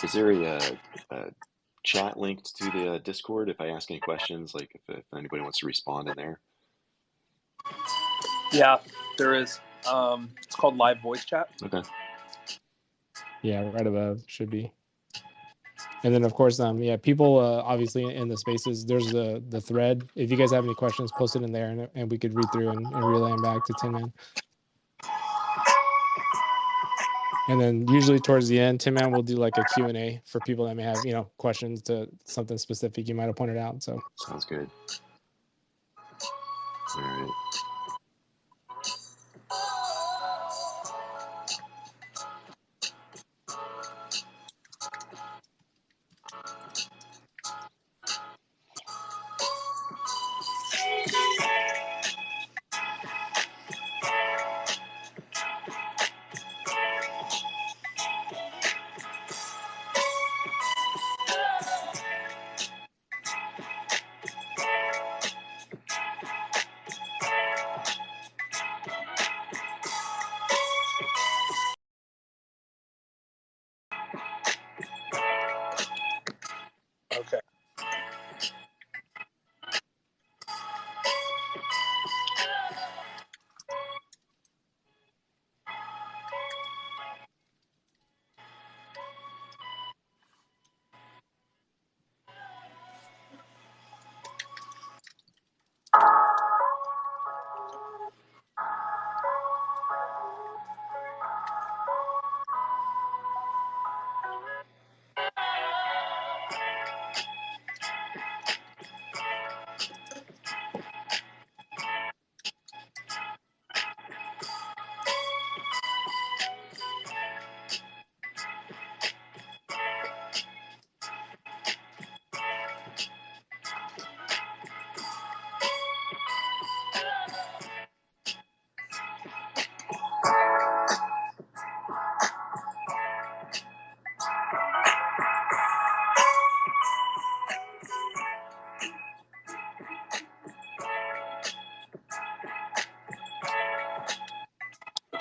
Is there a chat linked to the Discord if I ask any questions? Like if anybody wants to respond in there? Yeah, there is. It's called live voice chat. Okay. Yeah, right above should be. And then of course, yeah, people obviously in the spaces, there's the thread. If you guys have any questions, post it in there, and we could read through and relay them back to Tinman. And then usually towards the end, Tinman will do like a Q&A for people that may have, questions to something specific you might have pointed out. So sounds good. All right. Okay.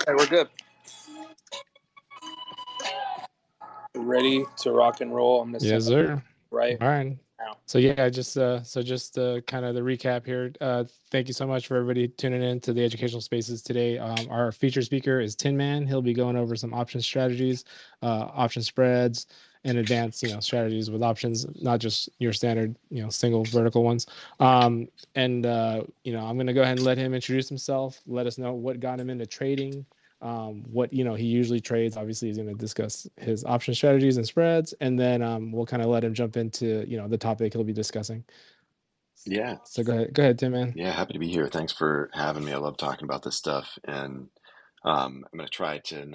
Okay, we're good. Ready to rock and roll. I'm gonna yes, sir. right. All right. Now. So yeah, just kind of the recap here. Thank you so much for everybody tuning in to the educational spaces today. Our featured speaker is Tinman. He'll be going over some option strategies, option spreads, and advanced strategies with options, not just your standard single vertical ones. I'm gonna go ahead and let him introduce himself. Let us know what got him into trading. What he usually trades. Obviously, he's going to discuss his option strategies and spreads, and then we'll kind of let him jump into the topic he'll be discussing. Yeah. So go ahead, Tinman. Yeah, happy to be here. Thanks for having me. I love talking about this stuff, and I'm going to try to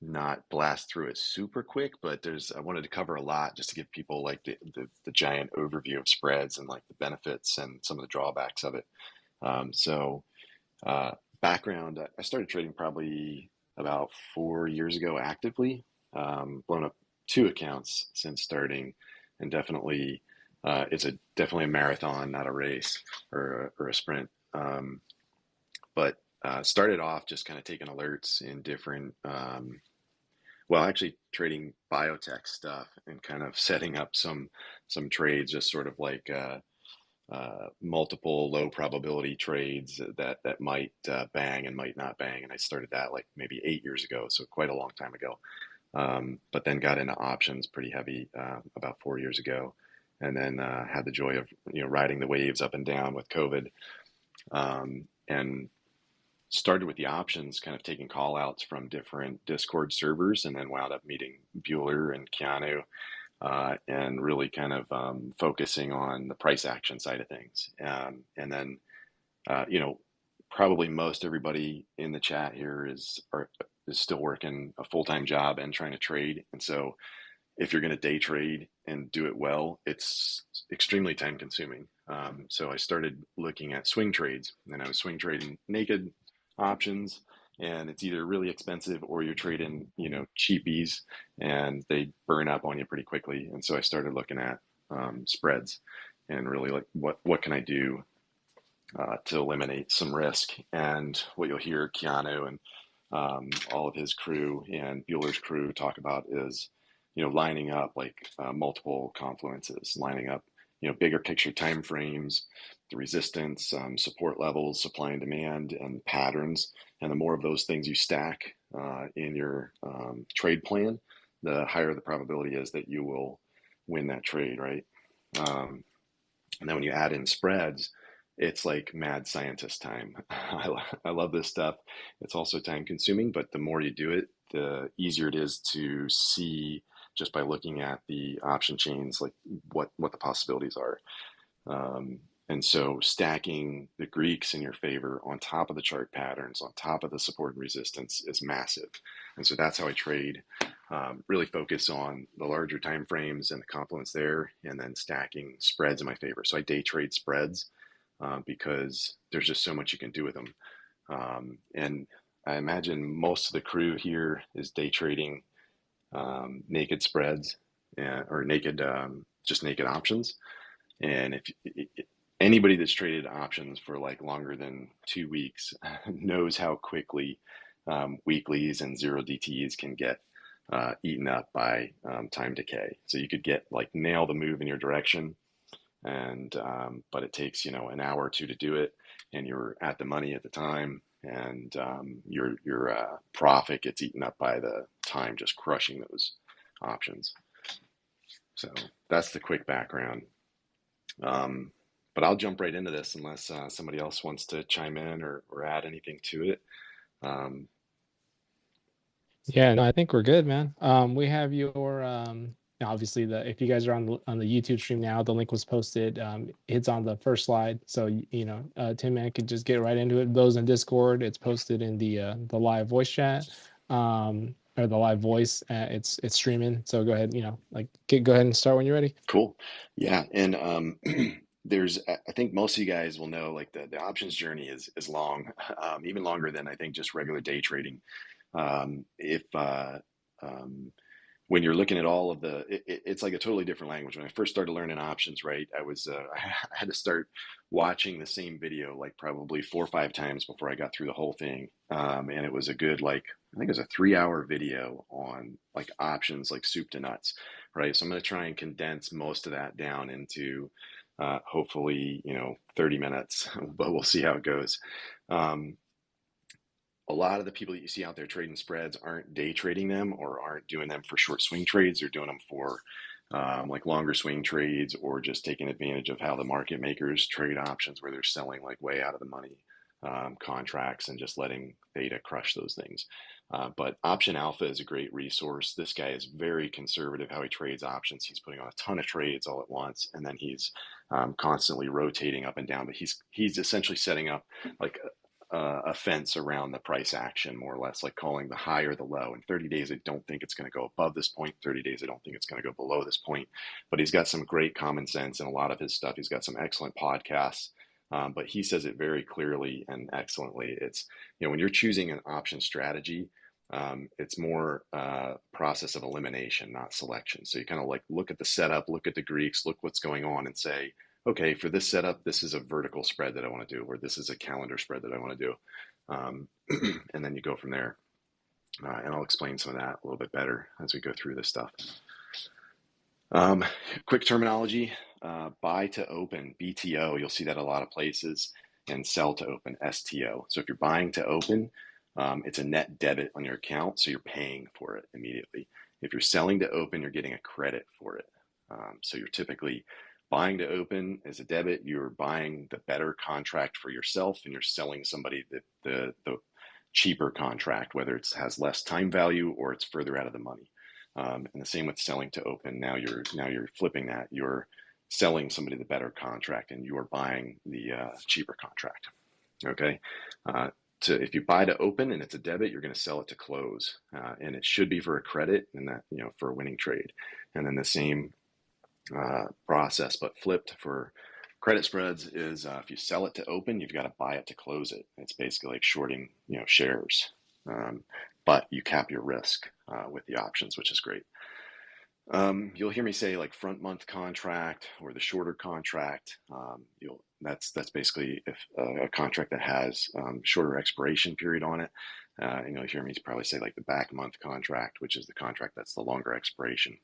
not blast through it super quick, but I wanted to cover a lot just to give people like the giant overview of spreads and like the benefits and some of the drawbacks of it. Background, I started trading probably about 4 years ago actively, blown up 2 accounts since starting, and definitely it's definitely a marathon, not a race or a sprint. But started off just kind of taking alerts in different, actually trading biotech stuff and kind of setting up some trades, just sort of like multiple low probability trades that might bang and might not bang. And I started that like maybe 8 years ago, so quite a long time ago. But then got into options pretty heavy about 4 years ago, and then had the joy of riding the waves up and down with COVID, and started with the options, kind of taking call outs from different Discord servers, and then wound up meeting Bueller and Keanu, and really kind of focusing on the price action side of things. And then, probably most everybody in the chat here is still working a full-time job and trying to trade. And so if you're going to day trade and do it well, it's extremely time consuming. So I started looking at swing trades, and I was swing trading naked options, and it's either really expensive or you're trading, cheapies, and they burn up on you pretty quickly. And so I started looking at spreads, and really like what can I do to eliminate some risk. And what you'll hear Keanu and all of his crew and Bueller's crew talk about is, lining up like multiple confluences, lining up, bigger picture time frames, the resistance, support levels, supply and demand, and patterns. And the more of those things you stack in your trade plan, the higher the probability is that you will win that trade, right? And then when you add in spreads, it's like mad scientist time. I love this stuff. It's also time consuming, but the more you do it, the easier it is to see just by looking at the option chains, like what the possibilities are. And so stacking the Greeks in your favor on top of the chart patterns, on top of the support and resistance is massive. And so that's how I trade. Really focus on the larger time frames and the confluence there, and then stacking spreads in my favor. So I day trade spreads because there's just so much you can do with them. And I imagine most of the crew here is day trading naked spreads or naked, just naked options. And if anybody that's traded options for like longer than 2 weeks knows how quickly weeklies and zero DTEs can get eaten up by time decay. So you could get like nail the move in your direction, and but it takes an hour or two to do it, and you're at the money at the time, and your profit gets eaten up by the time just crushing those options. So that's the quick background. But I'll jump right into this unless somebody else wants to chime in or add anything to it. Yeah, no, I think we're good, man. We have your obviously if you guys are on the YouTube stream now, the link was posted. It's on the first slide, so Tinman could just get right into it. Those in Discord, it's posted in the live voice chat, or the live voice. It's streaming, so go ahead, go ahead and start when you're ready. Cool. Yeah, and I think most of you guys will know like the options journey is long, even longer than I think just regular day trading. If when you're looking at all of it's like a totally different language. When I first started learning options, right, I had to start watching the same video like probably 4 or 5 times before I got through the whole thing. And it was a good, like, I think it was a 3-hour video on like options, like soup to nuts, right? So I'm going to try and condense most of that down into hopefully, 30 minutes, but we'll see how it goes. A lot of the people that you see out there trading spreads aren't day trading them or aren't doing them for short swing trades. They're doing them for like longer swing trades, or just taking advantage of how the market makers trade options, where they're selling like way out of the money contracts and just letting Theta crush those things. But Option Alpha is a great resource. This guy is very conservative how he trades options. He's putting on a ton of trades all at once, and then he's constantly rotating up and down. But he's essentially setting up like a fence around the price action, more or less, like calling the high or the low. In 30 days, I don't think it's going to go above this point. 30 days, I don't think it's going to go below this point. But he's got some great common sense in a lot of his stuff. He's got some excellent podcasts, but he says it very clearly and excellently. It's, when you're choosing an option strategy, it's more process of elimination, not selection. So you kind of like look at the setup, look at the Greeks, look what's going on, and say, okay, for this setup, this is a vertical spread that I want to do, or this is a calendar spread that I want to do. And then you go from there. And I'll explain some of that a little bit better as we go through this stuff. Quick terminology, buy to open, BTO, you'll see that a lot of places, and sell to open, STO. So if you're buying to open, it's a net debit on your account, so you're paying for it immediately. If you're selling to open, you're getting a credit for it. So you're typically buying to open is a debit. You're buying the better contract for yourself, and you're selling somebody the cheaper contract, whether it has less time value or it's further out of the money. And the same with selling to open. Now you're flipping that. You're selling somebody the better contract, and you're buying the cheaper contract. Okay. If you buy to open and it's a debit, you're going to sell it to close, and it should be for a credit, and that for a winning trade. And then the same process, but flipped for credit spreads is if you sell it to open, you've got to buy it to close it. It's basically like shorting shares, but you cap your risk with the options, which is great. You'll hear me say like front month contract or the shorter contract. That's basically if a contract that has shorter expiration period on it. And you'll hear me probably say like the back month contract, which is the contract that's the longer expiration.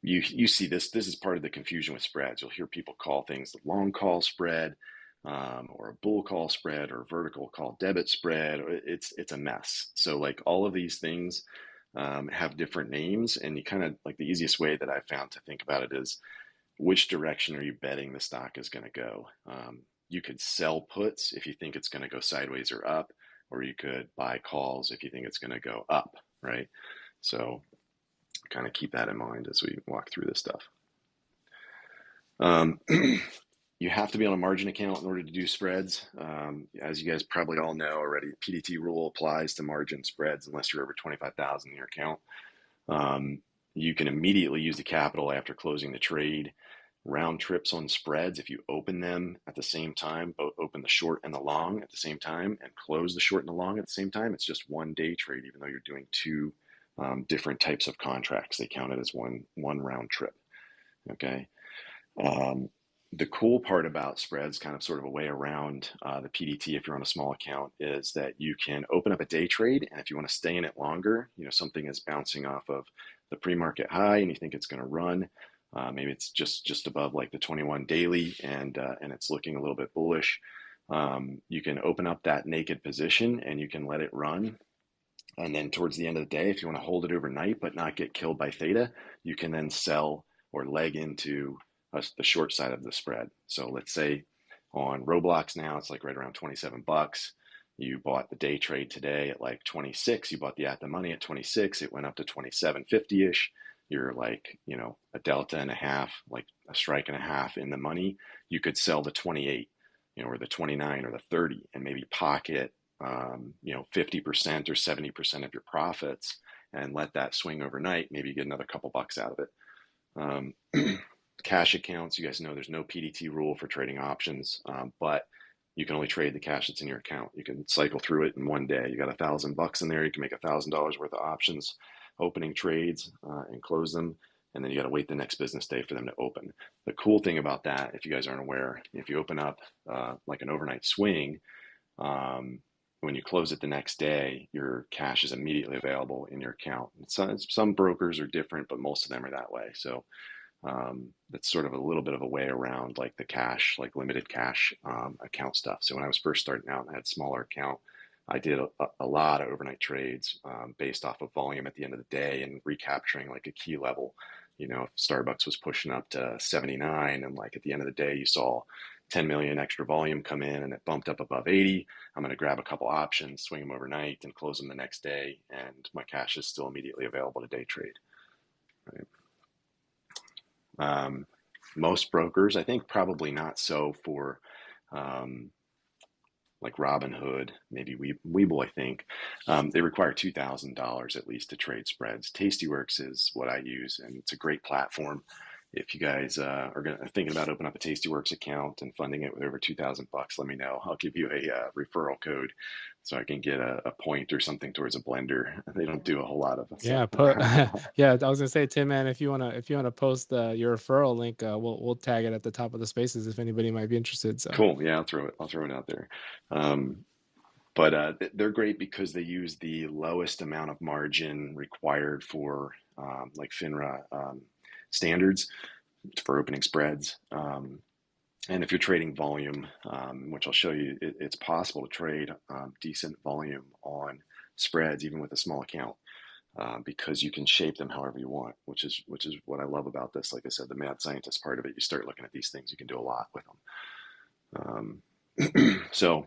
You see this. This is part of the confusion with spreads. You'll hear people call things the long call spread, or a bull call spread, or a vertical call debit spread. It's a mess. So like all of these things have different names, and you kind of like the easiest way that I've found to think about it is which direction are you betting the stock is going to go. You could sell puts if you think it's going to go sideways or up, or you could buy calls if you think it's going to go up, right? So kind of keep that in mind as we walk through this stuff. You have to be on a margin account in order to do spreads. As you guys probably all know already, PDT rule applies to margin spreads unless you're over 25,000 in your account. You can immediately use the capital after closing the trade. Round trips on spreads, if you open them at the same time, both open the short and the long at the same time and close the short and the long at the same time, it's just 1 day trade, even though you're doing two different types of contracts. They count it as one round trip. Okay. The cool part about spreads, kind of sort of a way around the PDT if you're on a small account, is that you can open up a day trade, and if you want to stay in it longer, something is bouncing off of the pre-market high and you think it's going to run, maybe it's just above like the 21 daily, and it's looking a little bit bullish. You can open up that naked position and you can let it run. And then towards the end of the day, if you want to hold it overnight but not get killed by theta, you can then sell or leg into the short side of the spread. So let's say on Roblox now, it's like right around 27 bucks. You bought the day trade today at like 26. You bought the at the money at 26. It went up to 27.50-ish. You're like, a delta and a half, like a strike and a half in the money. You could sell the 28, or the 29 or the 30 and maybe pocket 50% or 70% of your profits and let that swing overnight. Maybe you get another couple bucks out of it. Cash accounts, you guys know there's no PDT rule for trading options, but you can only trade the cash that's in your account. You can cycle through it in 1 day. You got $1,000 in there. You can make $1,000 worth of options, opening trades and close them. And then you got to wait the next business day for them to open. The cool thing about that, if you guys aren't aware, if you open up like an overnight swing, when you close it the next day, your cash is immediately available in your account. Some brokers are different, but most of them are that way. So that's sort of a little bit of a way around like the cash, like limited cash account stuff. So when I was first starting out and I had a smaller account, I did a lot of overnight trades based off of volume at the end of the day and recapturing like a key level. If Starbucks was pushing up to 79 and like at the end of the day you saw 10 million extra volume come in and it bumped up above 80, I'm going to grab a couple options, swing them overnight and close them the next day, and my cash is still immediately available to day trade. Right? Most brokers, I think probably not so for like Robinhood, maybe Webull, I think, they require $2,000 at least to trade spreads. Tastyworks is what I use, and it's a great platform. If you guys are thinking about opening up a Tastyworks account and funding it with over $2,000, let me know. I'll give you a referral code so I can get a point or something towards a blender. They don't do a whole lot of Yeah, stuff. yeah. I was gonna say, Tim, man, if you wanna post your referral link, we'll tag it at the top of the spaces if anybody might be interested. So Cool. Yeah, I'll throw it out there. But they're great because they use the lowest amount of margin required for like FINRA standards for opening spreads. And if you're trading volume, which I'll show you, it's possible to trade decent volume on spreads even with a small account because you can shape them however you want, which is what I love about this. Like I said, the mad scientist part of it, you start looking at these things, you can do a lot with them. So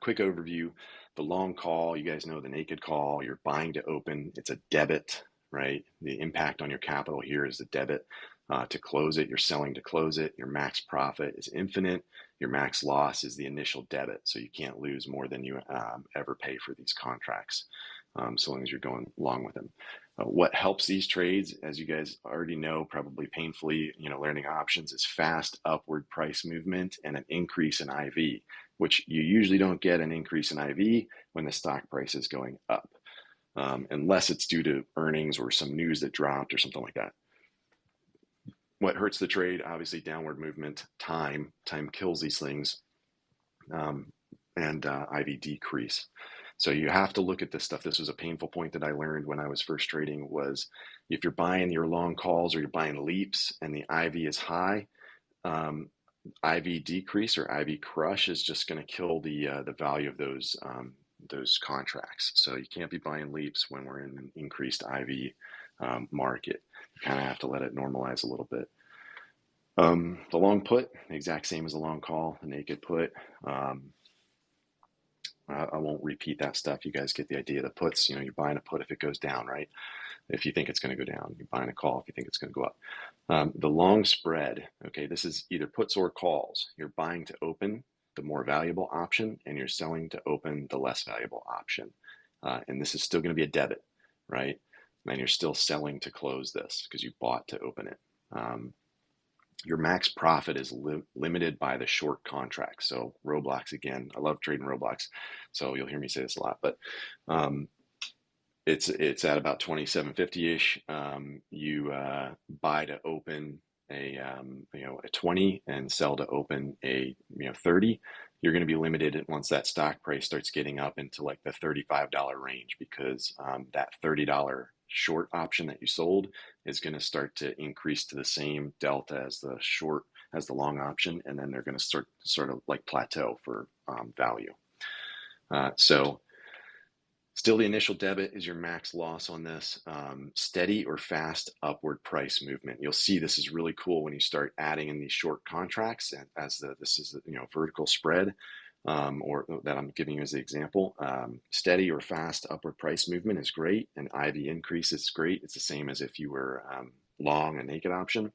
quick overview, the long call, you guys know the naked call, you're buying to open, it's a debit, right? The impact on your capital here is the debit. To close it, you're selling to close it. Your max profit is infinite. Your max loss is the initial debit. So you can't lose more than you ever pay for these contracts, so long as you're going along with them. What helps these trades, as you guys already know, probably painfully, learning options, is fast upward price movement and an increase in IV, which you usually don't get an increase in IV when the stock price is going up. unless it's due to earnings or some news that dropped or something like that. What hurts the trade? Obviously, downward movement. Time kills these things, and IV decrease. So you have to look at this stuff. This was a painful point that I learned when I was first trading, was if you're buying your long calls or you're buying leaps and the IV is high, IV decrease or IV crush is just going to kill the value of those contracts. So you can't be buying leaps when we're in an increased IV market. You kind of have to let it normalize a little bit. The long put, the exact same as the long call, the naked put. I won't repeat that stuff. You guys get the idea. The puts, you're buying a put if it goes down, right? If you think it's going to go down. You're buying a call if you think it's going to go up. The long spread, okay, this is either puts or calls. You're buying to open the more valuable option, and you're selling to open the less valuable option. And this is still going to be a debit, right? And you're still selling to close this because you bought to open it. Your max profit is limited by the short contract. So Roblox, again, I love trading Roblox, so you'll hear me say this a lot, but it's at about 27.50-ish. You buy to open a 20 and sell to open a 30. You're going to be limited once that stock price starts getting up into like the $35 range, because that $30 short option that you sold is going to start to increase to the same delta as the long option, and then they're going to start sort of like plateau for value. So still the initial debit is your max loss on this. Steady or fast upward price movement. You'll see this is really cool when you start adding in these short contracts, and this is vertical spread, or that I'm giving you as the example. Steady or fast upward price movement is great, and IV increase is great. It's the same as if you were long a naked option.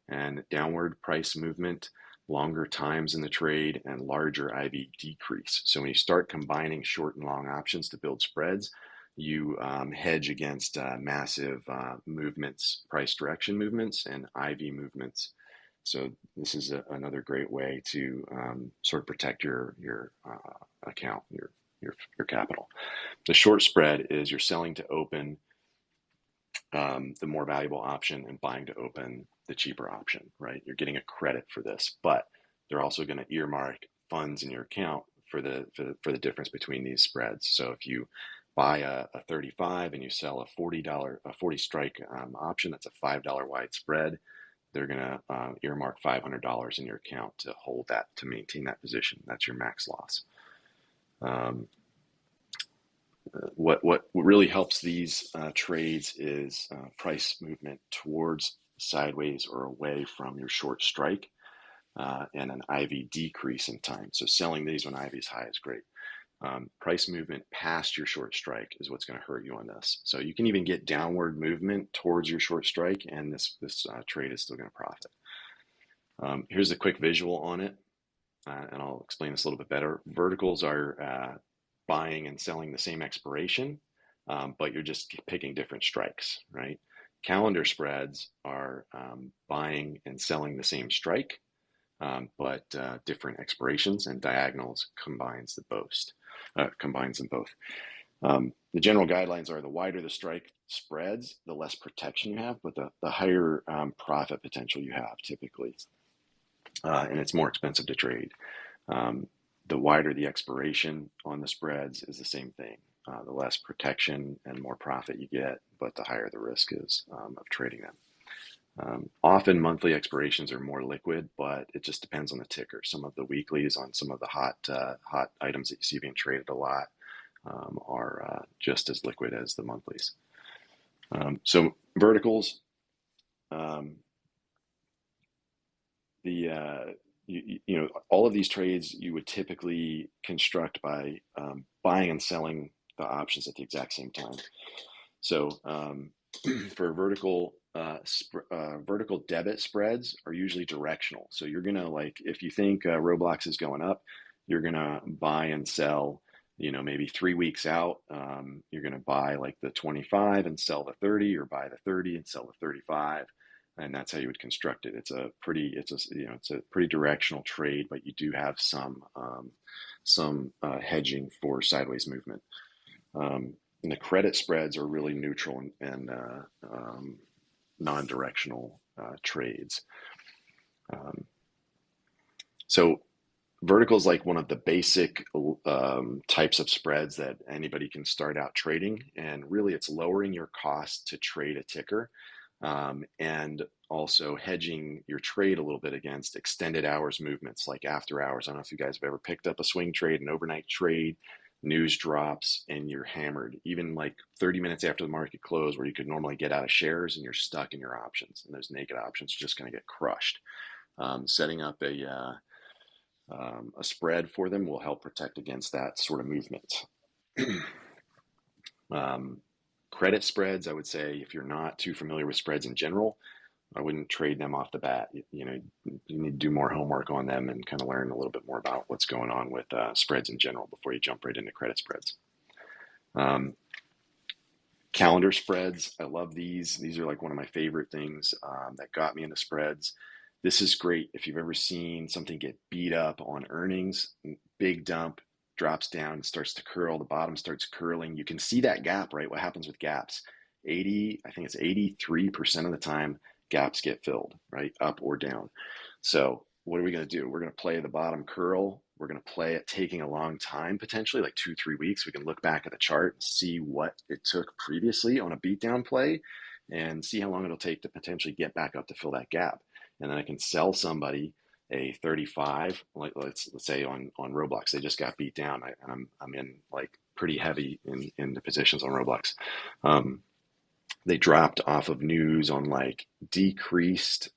And downward price movement, longer times in the trade, and larger IV decrease. So when you start combining short and long options to build spreads, you hedge against massive movements, price direction movements, and IV movements. So this is another great way to sort of protect your account, your capital. The short spread is you're selling to open the more valuable option and buying to open the cheaper option, right? You're getting a credit for this, but they're also going to earmark funds in your account for the difference between these spreads. So if you buy a 35 and you sell a $40 strike option, that's a $5 wide spread. They're going to earmark $500 in your account to hold that, to maintain that position. That's your max loss. What really helps these trades is price movement towards sideways or away from your short strike, and an IV decrease in time. So selling these when IV is high is great. Price movement past your short strike is what's going to hurt you on this. So you can even get downward movement towards your short strike, and this trade is still going to profit. Here's a quick visual on it, and I'll explain this a little bit better. Verticals are buying and selling the same expiration, but you're just picking different strikes, right? Calendar spreads are buying and selling the same strike, but different expirations, and diagonals combines them both. The general guidelines are the wider the strike spreads, the less protection you have, but the higher profit potential you have typically, and it's more expensive to trade. The wider the expiration on the spreads is the same thing. The less protection and more profit you get, but the higher the risk is of trading them. Often monthly expirations are more liquid, but it just depends on the ticker. Some of the weeklies on some of the hot items that you see being traded a lot are just as liquid as the monthlies. So verticals, all of these trades you would typically construct by buying and selling the options at the exact same time. So for vertical debit spreads are usually directional. So you're gonna, like, if you think Roblox is going up, you're gonna buy and sell, maybe 3 weeks out. You're gonna buy like the 25 and sell the 30, or buy the 30 and sell the 35. And that's how you would construct it. It's a pretty directional trade, but you do have some hedging for sideways movement. And the credit spreads are really neutral and non-directional trades. So vertical is like one of the basic types of spreads that anybody can start out trading. And really, it's lowering your cost to trade a ticker, and also hedging your trade a little bit against extended hours movements like after hours. I don't know if you guys have ever picked up a swing trade, an overnight trade, news drops, and you're hammered, even like 30 minutes after the market closed, where you could normally get out of shares and you're stuck in your options. And those naked options are just going to get crushed. Setting up a spread for them will help protect against that sort of movement. Credit spreads, I would say, if you're not too familiar with spreads in general, I wouldn't trade them off the bat. You need to do more homework on them and kind of learn a little bit more about what's going on with spreads in general before you jump right into credit spreads. Calendar spreads, I love these. These are like one of my favorite things that got me into spreads. This is great if you've ever seen something get beat up on earnings, big dump, drops down, starts to curl, the bottom starts curling. You can see that gap, right? What happens with gaps? I think it's 83% of the time gaps get filled, right? Up or down. So what are we going to do? We're going to play the bottom curl. We're going to play it taking a long time, potentially like 2-3 weeks. We can look back at the chart and see what it took previously on a beatdown play and see how long it'll take to potentially get back up to fill that gap. And then I can sell somebody a 35, like let's say on Roblox, they just got beat down. I'm in like pretty heavy in the positions on Roblox. They dropped off of news on like decreased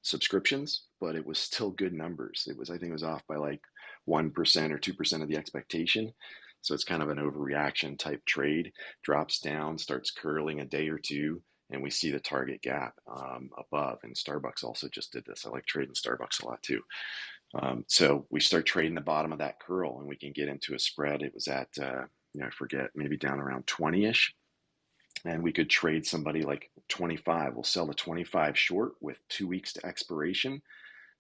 subscriptions, but it was still good numbers. I think it was off by like 1% or 2% of the expectation. So it's kind of an overreaction type trade. Drops down, starts curling a day or two, and we see the target gap above. And Starbucks also just did this. I like trading Starbucks a lot too. So we start trading the bottom of that curl, and we can get into a spread. It was at I forget, maybe down around 20-ish. And we could trade somebody like 25. We'll sell the 25 short with 2 weeks to expiration,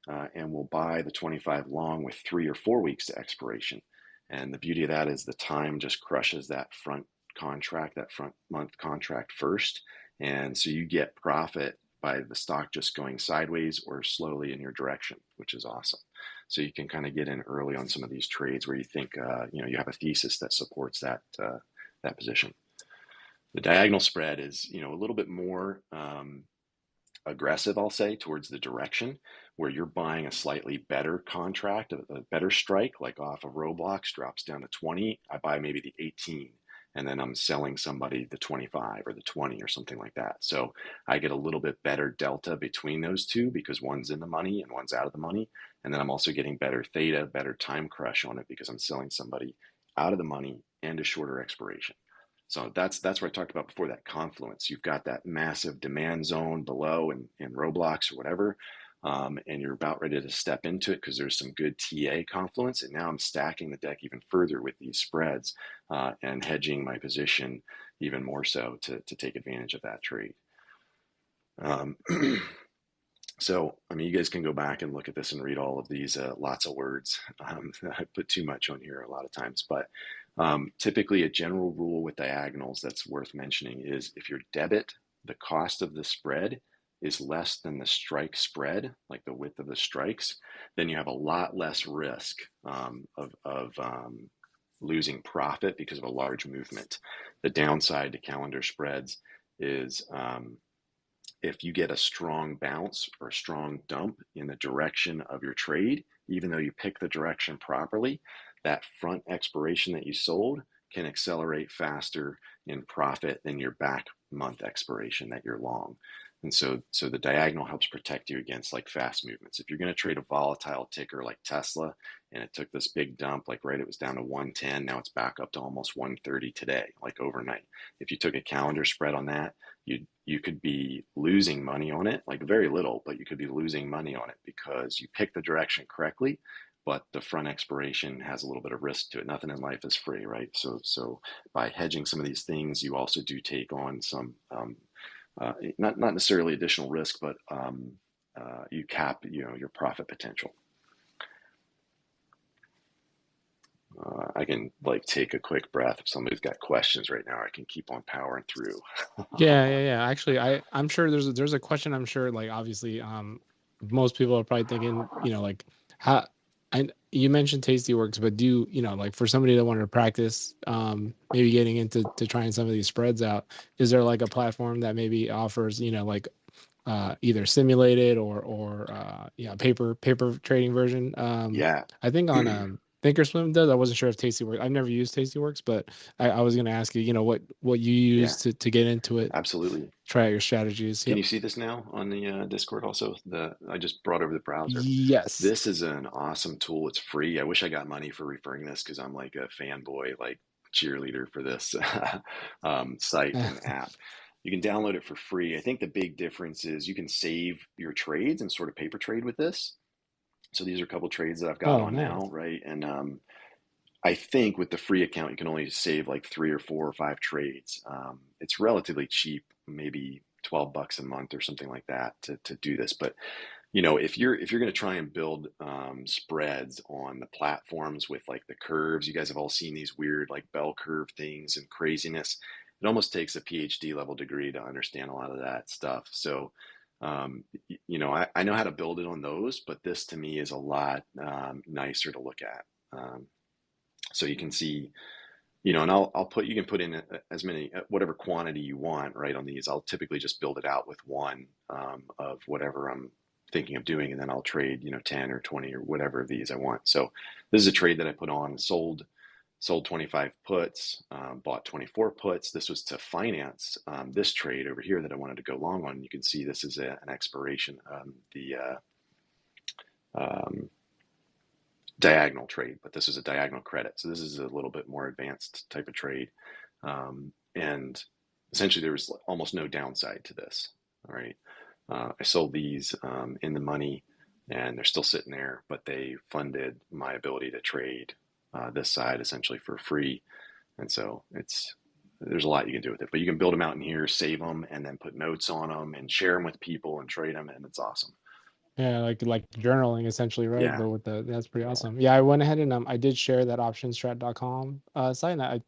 and we'll buy the 25 long with 3 or 4 weeks to expiration. And the beauty of that is the time just crushes that front contract, that front month contract first. And so you get profit by the stock just going sideways or slowly in your direction, which is awesome. So you can kind of get in early on some of these trades where you think, you have a thesis that supports that position. The diagonal spread is, a little bit more aggressive, I'll say, towards the direction, where you're buying a slightly better contract, a better strike, like off of Roblox, drops down to 20. I buy maybe the 18, and then I'm selling somebody the 25 or the 20 or something like that. So I get a little bit better delta between those two because one's in the money and one's out of the money. And then I'm also getting better theta, better time crush on it because I'm selling somebody out of the money and a shorter expiration. So that's where I talked about before, that confluence. You've got that massive demand zone below in Roblox or whatever, and you're about ready to step into it because there's some good TA confluence. And now I'm stacking the deck even further with these spreads and hedging my position even more so to take advantage of that trade. So, you guys can go back and look at this and read all of these, lots of words. I put too much on here a lot of times, but typically a general rule with diagonals that's worth mentioning is if your debit, the cost of the spread is less than the strike spread, like the width of the strikes, then you have a lot less risk of losing profit because of a large movement. The downside to calendar spreads is if you get a strong bounce or a strong dump in the direction of your trade, even though you pick the direction properly, that front expiration that you sold can accelerate faster in profit than your back month expiration that you're long. And so the diagonal helps protect you against like fast movements. If you're going to trade a volatile ticker like Tesla and it took this big dump, like it was down to 110, now it's back up to almost 130 today, like overnight. If you took a calendar spread on that, you could be losing money on it, like very little, but you could be losing money on it because you picked the direction correctly, but the front expiration has a little bit of risk to it. Nothing in life is free, right? So by hedging some of these things, you also do take on some, not necessarily additional risk, but you cap, your profit potential. I can like take a quick breath. If somebody's got questions right now, I can keep on powering through. Yeah. Actually, I'm sure there's a question. I'm sure, like, obviously, most people are probably thinking, like, how. You mentioned Tastyworks, but like, for somebody that wanted to practice, maybe getting into trying some of these spreads out, is there like a platform that maybe offers, like, either simulated or paper trading version? Yeah. I think on Thinkorswim does. I wasn't sure if Tastyworks. I've never used Tastyworks, but I was going to ask you, what you Yeah, use to get into it, absolutely. try out your strategies. Can Yep. you see this now on the Discord also? I just brought over the browser. Yes. This is an awesome tool. It's free. I wish I got money for referring this because I'm like a fanboy, like cheerleader for this site and app. You can download it for free. I think the big difference is you can save your trades and sort of paper trade with this. So these are a couple trades that I've got Oh, on nice. now, right? And I think with the free account, you can only save like 3 or 4 or 5 trades. It's relatively cheap, maybe $12 a month or something like that to do this. But if you're going to try and build spreads on the platforms with like the curves, you guys have all seen these weird like bell curve things and craziness. It almost takes a PhD level degree to understand a lot of that stuff. So, I know how to build it on those, but this to me is a lot nicer to look at. So you can see, and you can put in as many, whatever quantity you want, right, on these. I'll typically just build it out with one of whatever I'm thinking of doing, and then I'll trade, 10 or 20 or whatever of these I want. So this is a trade that I put on, sold 25 puts, bought 24 puts. This was to finance this trade over here that I wanted to go long on. You can see this is an expiration, um, diagonal trade, but this is a diagonal credit. So this is a little bit more advanced type of trade. And essentially there was almost no downside to this. All right. I sold these in the money and they're still sitting there, but they funded my ability to trade this side essentially for free. And so there's a lot you can do with it, but you can build them out in here, save them, and then put notes on them and share them with people and trade them. And it's awesome. Yeah, like journaling essentially, right? Yeah. But that's pretty awesome. Yeah, I went ahead and I did share that optionstrat.com site, and I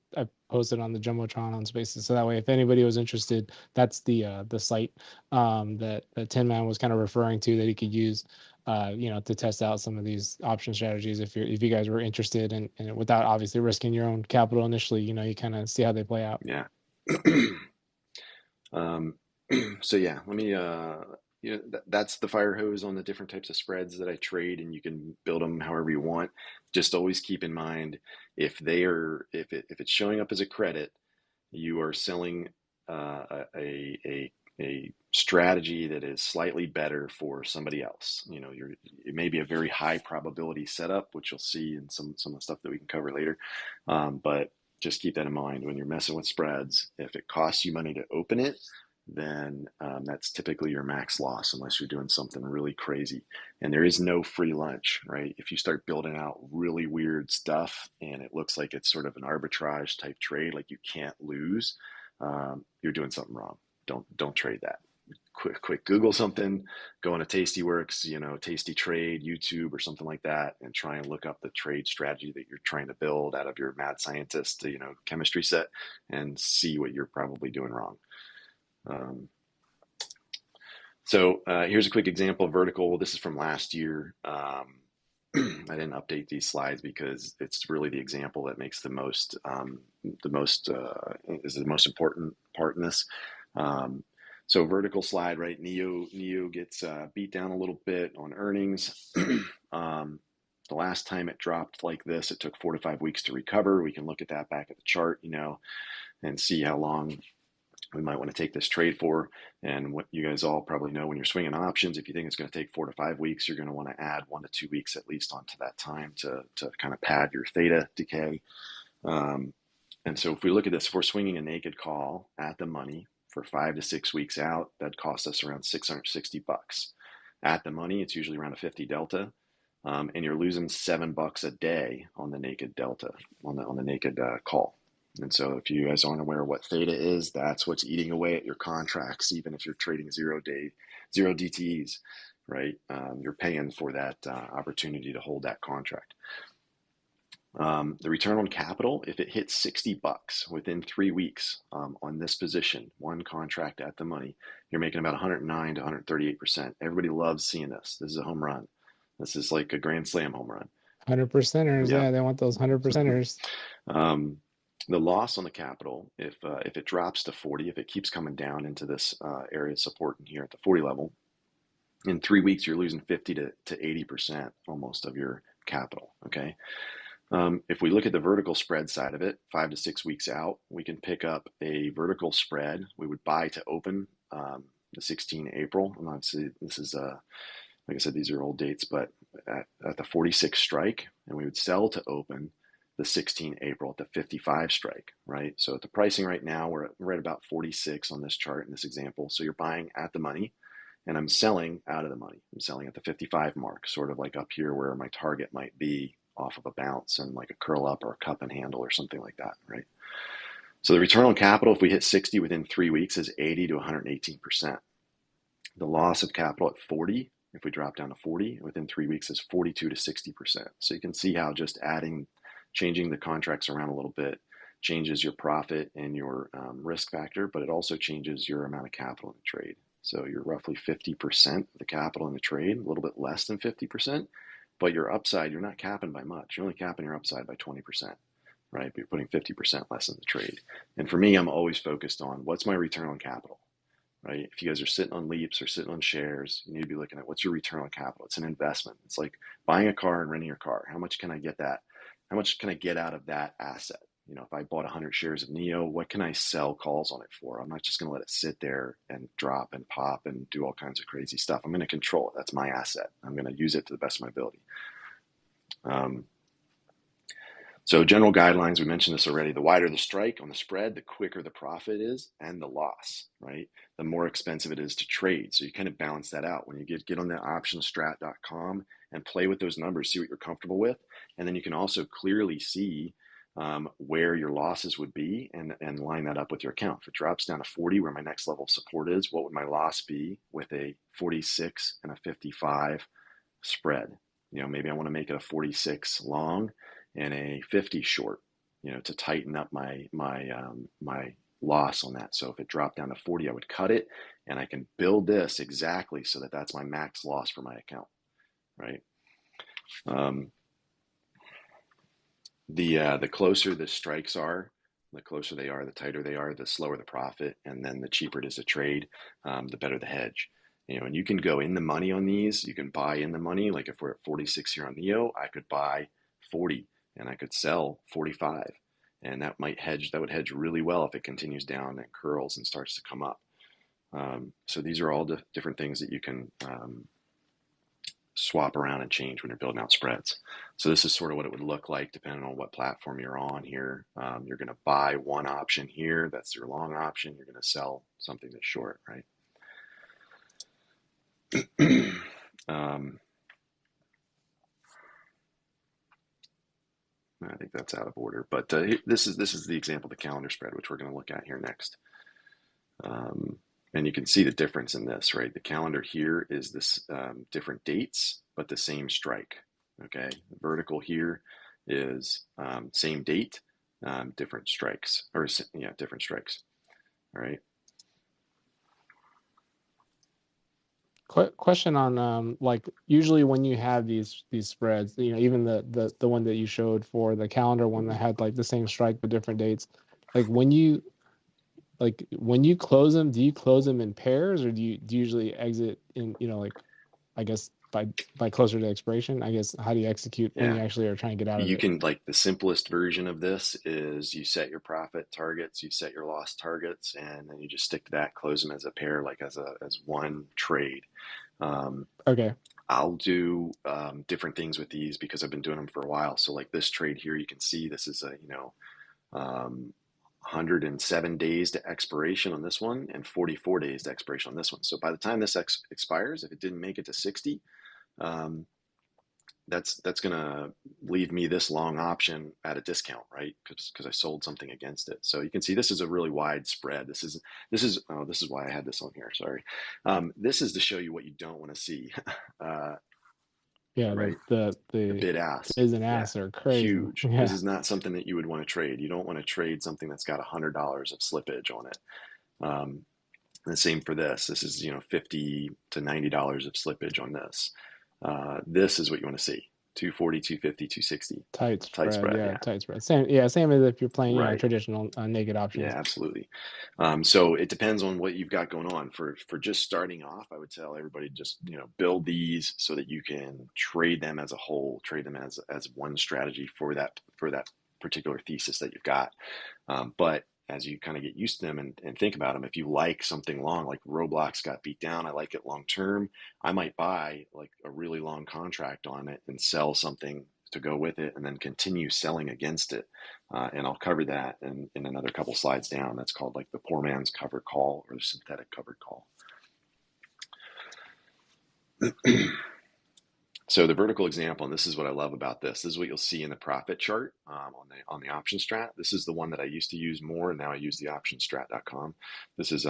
posted on the Jumbotron on Spaces. So that way, if anybody was interested, that's the site that Tinman was kind of referring to that he could use, to test out some of these option strategies if you guys were interested, and without obviously risking your own capital initially, you kind of see how they play out. Yeah. Um, so yeah, let me, that's the fire hose on the different types of spreads that I trade, and you can build them however you want. Just always keep in mind if it's showing up as a credit, you are selling a strategy that is slightly better for somebody else. It may be a very high probability setup, which you'll see in some of the stuff that we can cover later. But just keep that in mind when you're messing with spreads. If it costs you money to open it, then that's typically your max loss unless you're doing something really crazy. And there is no free lunch, right? If you start building out really weird stuff and it looks like it's sort of an arbitrage type trade, like you can't lose, you're doing something wrong. Don't trade that. Quick Google something, go on a Tastyworks, Tasty Trade, YouTube or something like that, and try and look up the trade strategy that you're trying to build out of your mad scientist, chemistry set, and see what you're probably doing wrong. So here's a quick example of vertical. This is from last year. I didn't update these slides because it's really the example that makes is the most important part in this. So vertical slide, right? Neo gets beat down a little bit on earnings. The last time it dropped like this, it took 4 to 5 weeks to recover. We can look at that back at the chart, and see how long we might want to take this trade for. And what you guys all probably know, when you're swinging options, if you think it's going to take 4 to 5 weeks, you're going to want to add 1 to 2 weeks at least onto that time to kind of pad your theta decay. And so if we look at this, if we're swinging a naked call at the money for 5 to 6 weeks out, that costs us around $660. At the money, it's usually around a 50 delta. And you're losing $7 a day on the naked delta, on the naked call. And so if you guys aren't aware of what theta is, that's what's eating away at your contracts, even if you're trading zero DTEs, right? You're paying for that opportunity to hold that contract. The return on capital, if it hits 60 bucks within 3 weeks on this position, one contract at the money, you're making about 109 to 138%. Everybody loves seeing this. This is a home run. This is like a grand slam home run. 100%ers, Yeah. yeah, they want those 100%ers. The loss on the capital, if it drops to 40, if it keeps coming down into this area of support in here at the 40 level, in 3 weeks you're losing 50 to 80% almost of your capital. Okay. If we look at the vertical spread side of it, 5 to 6 weeks out, we can pick up a vertical spread. We would buy to open the 16 April. And obviously, this is, like I said, these are old dates, but at the 46 strike, and we would sell to open the 16 April at the 55 strike, right? So at the pricing right now, we're at about 46 on this chart in this example. So you're buying at the money, and I'm selling out of the money. I'm selling at the 55 mark, sort of like up here where my target might be off of a bounce and like a curl up or a cup and handle or something like that, right? So the return on capital, if we hit 60 within 3 weeks, is 80 to 118%. The loss of capital at 40, if we drop down to 40 within 3 weeks, is 42 to 60%. So you can see how just changing the contracts around a little bit changes your profit and your risk factor, but it also changes your amount of capital in the trade. So you're roughly 50% of the capital in the trade, a little bit less than 50%. But your upside, you're not capping by much. You're only capping your upside by 20%, right? But you're putting 50% less in the trade. And for me, I'm always focused on what's my return on capital, right? If you guys are sitting on leaps or sitting on shares, you need to be looking at what's your return on capital. It's an investment. It's like buying a car and renting your car. How much can I get out of that asset? You know, if I bought 100 shares of NEO, what can I sell calls on it for? I'm not just going to let it sit there and drop and pop and do all kinds of crazy stuff. I'm going to control it. That's my asset. I'm going to use it to the best of my ability. So general guidelines, we mentioned this already. The wider the strike on the spread, the quicker the profit is and the loss, right? The more expensive it is to trade. So you kind of balance that out. When you get on the optionstrat.com and play with those numbers, see what you're comfortable with. And then you can also clearly see where your losses would be and line that up with your account. If it drops down to 40, where my next level of support is, what would my loss be with a 46 and a 55 spread? You know, maybe I want to make it a 46 long and a 50 short, you know, to tighten up my loss on that. So if it dropped down to 40, I would cut it, and I can build this exactly so that that's my max loss for my account, right? The closer the strikes are, the closer they are, the tighter they are, the slower the profit, and then the cheaper it is to trade, the better the hedge. You know, and you can go in the money on these. You can buy in the money. Like if we're at 46 here on NEO, I could buy 40 and I could sell 45, and that would hedge really well if it continues down and curls and starts to come up. So these are all different things that you can swap around and change when you're building out spreads. So this is sort of what it would look like depending on what platform you're on here. You're going to buy one option here. That's your long option. You're going to sell something that's short, right? I think that's out of order, but this is the example of the calendar spread, which we're going to look at here next. And you can see the difference in this, right? The calendar here is this different dates, but the same strike. Okay, the vertical here is same date, different strikes, or yeah, different strikes. All right. Question on like usually when you have these spreads, you know, even the one that you showed for the calendar one that had like the same strike but different dates, like when you close them, do you close them in pairs, or do you usually exit in, you know, like I guess by closer to expiration? I guess how do you execute when you actually are trying to get out of it? You can, like, the simplest version of this is you set your profit targets, you set your loss targets, and then you just stick to that, close them as a pair, like as one trade. Okay. I'll do different things with these because I've been doing them for a while. So like this trade here, you can see this is a, 107 days to expiration on this one and 44 days to expiration on this one. So by the time this expires, if it didn't make it to 60, that's going to leave me this long option at a discount, right? Because I sold something against it. So you can see this is a really wide spread. This is why I had this on here. Sorry. This is to show you what you don't want to see. Yeah, right? The the bid ask, bids and yeah, asks are crazy. huge. This Yeah, is not something that you would want to trade. You don't want to trade something that's got $100 of slippage on it. Um, and the same for this. This is, $50 to $90 of slippage on this. This is what you want to see. 240, 250, 260. tight Tight spread. spread, Yeah, yeah. tight spread. Same. Yeah, same as if you're playing, Right. traditional naked Yeah, options. absolutely. So it depends on what you've got going on. For just starting off, I would tell everybody just build these so that you can trade them as a whole, trade them as one strategy for that particular thesis that you've got. But as you kind of get used to them and think about them, if you like something long, like Roblox got beat down, I like it long term. I might buy like a really long contract on it and sell something to go with it and then continue selling against it. And I'll cover that in another couple slides down. That's called like the poor man's covered call or the synthetic covered call. So the vertical example, and this is what I love about this. This is what you'll see in the profit chart on the option strat. This is the one that I used to use more, and now I use the optionstrat.com. This is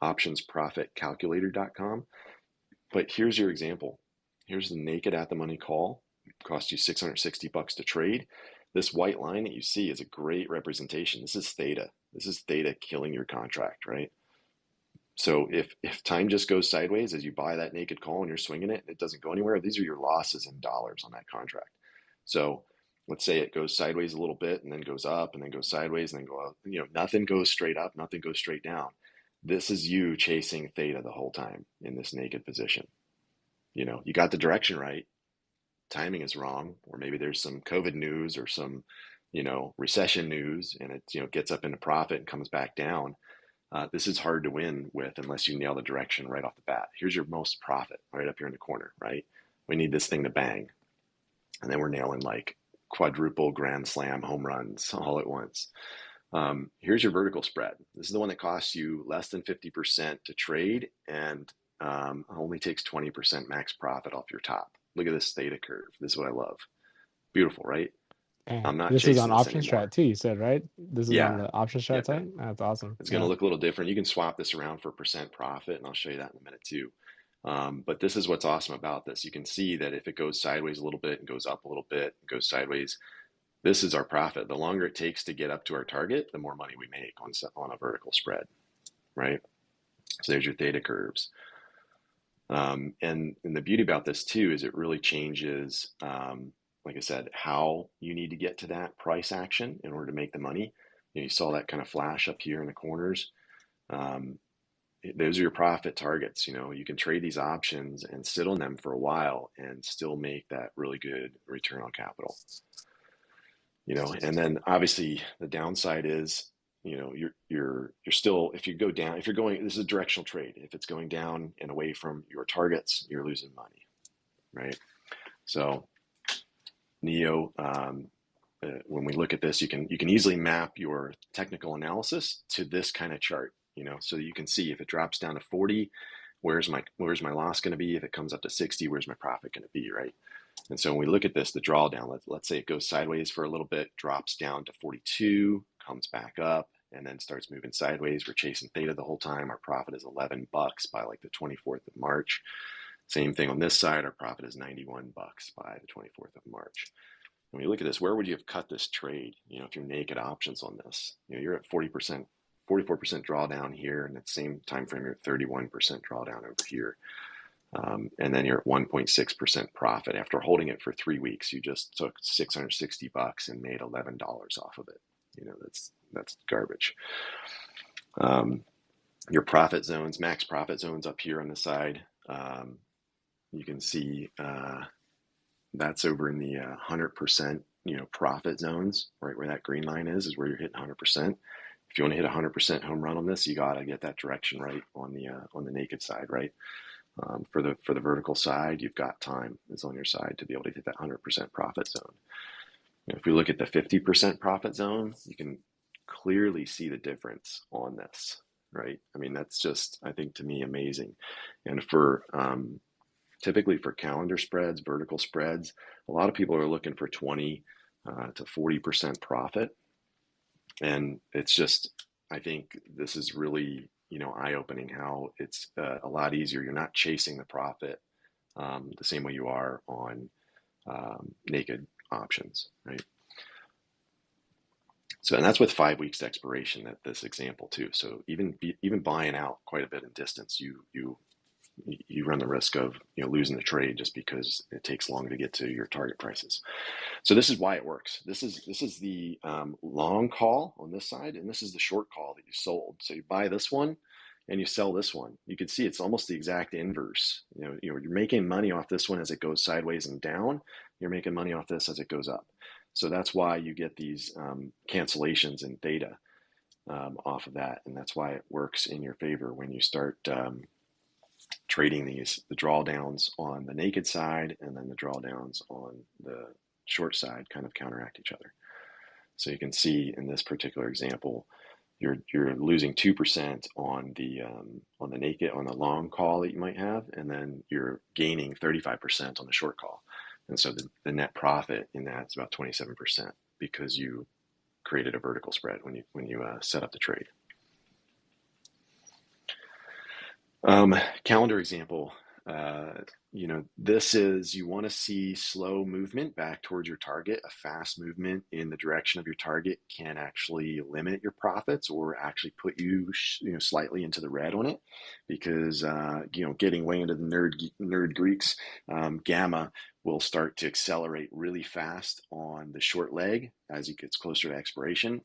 optionsprofitcalculator.com. But here's your example. Here's the naked at the money call. It cost you $660 to trade. This white line that you see is a great representation. This is theta. This is theta killing your contract, right? So if time just goes sideways as you buy that naked call and you're swinging it, and it doesn't go anywhere, these are your losses in dollars on that contract. So let's say it goes sideways a little bit and then goes up and then goes sideways and then go up. Nothing goes straight up, nothing goes straight down. This is you chasing theta the whole time in this naked position. You got the direction right, timing is wrong, or maybe there's some COVID news or some, recession news, and it, gets up into profit and comes back down. This is hard to win with unless you nail the direction right off the bat. Here's your most profit right up here in the corner, right? We need this thing to bang. And then we're nailing like quadruple grand slam home runs all at once. Here's your vertical spread. This is the one that costs you less than 50% to trade and only takes 20% max profit off your top. Look at this theta curve. This is what I love. Beautiful, right? And I'm not this is on chasing this option strat anymore. too, you said, right? This is on Yeah. the option strat Yep. side? That's awesome. It's going to Yeah. look a little different. You can swap this around for percent profit, and I'll show you that in a minute too. But this is what's awesome about this. You can see that if it goes sideways a little bit and goes up a little bit, and goes sideways, this is our profit. The longer it takes to get up to our target, the more money we make on a vertical spread, right? So there's your theta curves. And the beauty about this too is it really changes, like I said, how you need to get to that price action in order to make the money. You saw that kind of flash up here in the corners. Um, those are your profit targets. You can trade these options and sit on them for a while and still make that really good return on capital. And then obviously the downside is, you're still, if you go down, if you're going, this is a directional trade. If it's going down and away from your targets, you're losing money, right? So Neo, when we look at this, you can easily map your technical analysis to this kind of chart, so that you can see if it drops down to 40, where's my loss going to be? If it comes up to 60, where's my profit going to be, right? And so when we look at this, the drawdown, let's say it goes sideways for a little bit, drops down to 42, comes back up, and then starts moving sideways. We're chasing theta the whole time. Our profit is $11 by like the 24th of March. Same thing on this side. Our profit is $91 by the 24th of March. When you look at this, where would you have cut this trade? If you're naked options on this, you're at 40%, 44% drawdown here, and at the same time frame, you're at 31% drawdown over here. And then you're at 1.6% profit. After holding it for 3 weeks, you just took $660 and made $11 off of it. That's garbage. Your profit zones, max profit zones up here on the side. You can see that's over in the 100% profit zones, right where that green line is where you're hitting 100%. If you want to hit 100% home run on this, you got to get that direction right on the naked side, right? For the vertical side, you've got time is on your side to be able to hit that 100% profit zone. If we look at the 50% profit zone, you can clearly see the difference on this, right? I mean, that's just, I think, to me, amazing. And for typically for calendar spreads, vertical spreads, a lot of people are looking for 20 to 40% profit. And it's just, I think this is really, eye-opening how it's a lot easier. You're not chasing the profit the same way you are on naked options, right? So, and that's with 5 weeks expiration at this example too. So even buying out quite a bit in distance, you run the risk of losing the trade just because it takes long to get to your target prices. So this is why it works. This is the long call on this side, and this is the short call that you sold. So you buy this one and you sell this one. You can see it's almost the exact inverse. You're making money off this one as it goes sideways and down. You're making money off this as it goes up. So that's why you get these cancellations in Theta off of that, and that's why it works in your favor when you start trading the drawdowns on the naked side and then the drawdowns on the short side kind of counteract each other. So you can see in this particular example, you're losing 2% on the naked, on the long call that you might have, and then you're gaining 35% on the short call. And so the net profit in that is about 27% because you created a vertical spread when you set up the trade. Calendar example, this is, you want to see slow movement back towards your target. A fast movement in the direction of your target can actually limit your profits or actually put you, slightly into the red on it, because, getting way into the nerd Greeks, gamma will start to accelerate really fast on the short leg as it gets closer to expiration.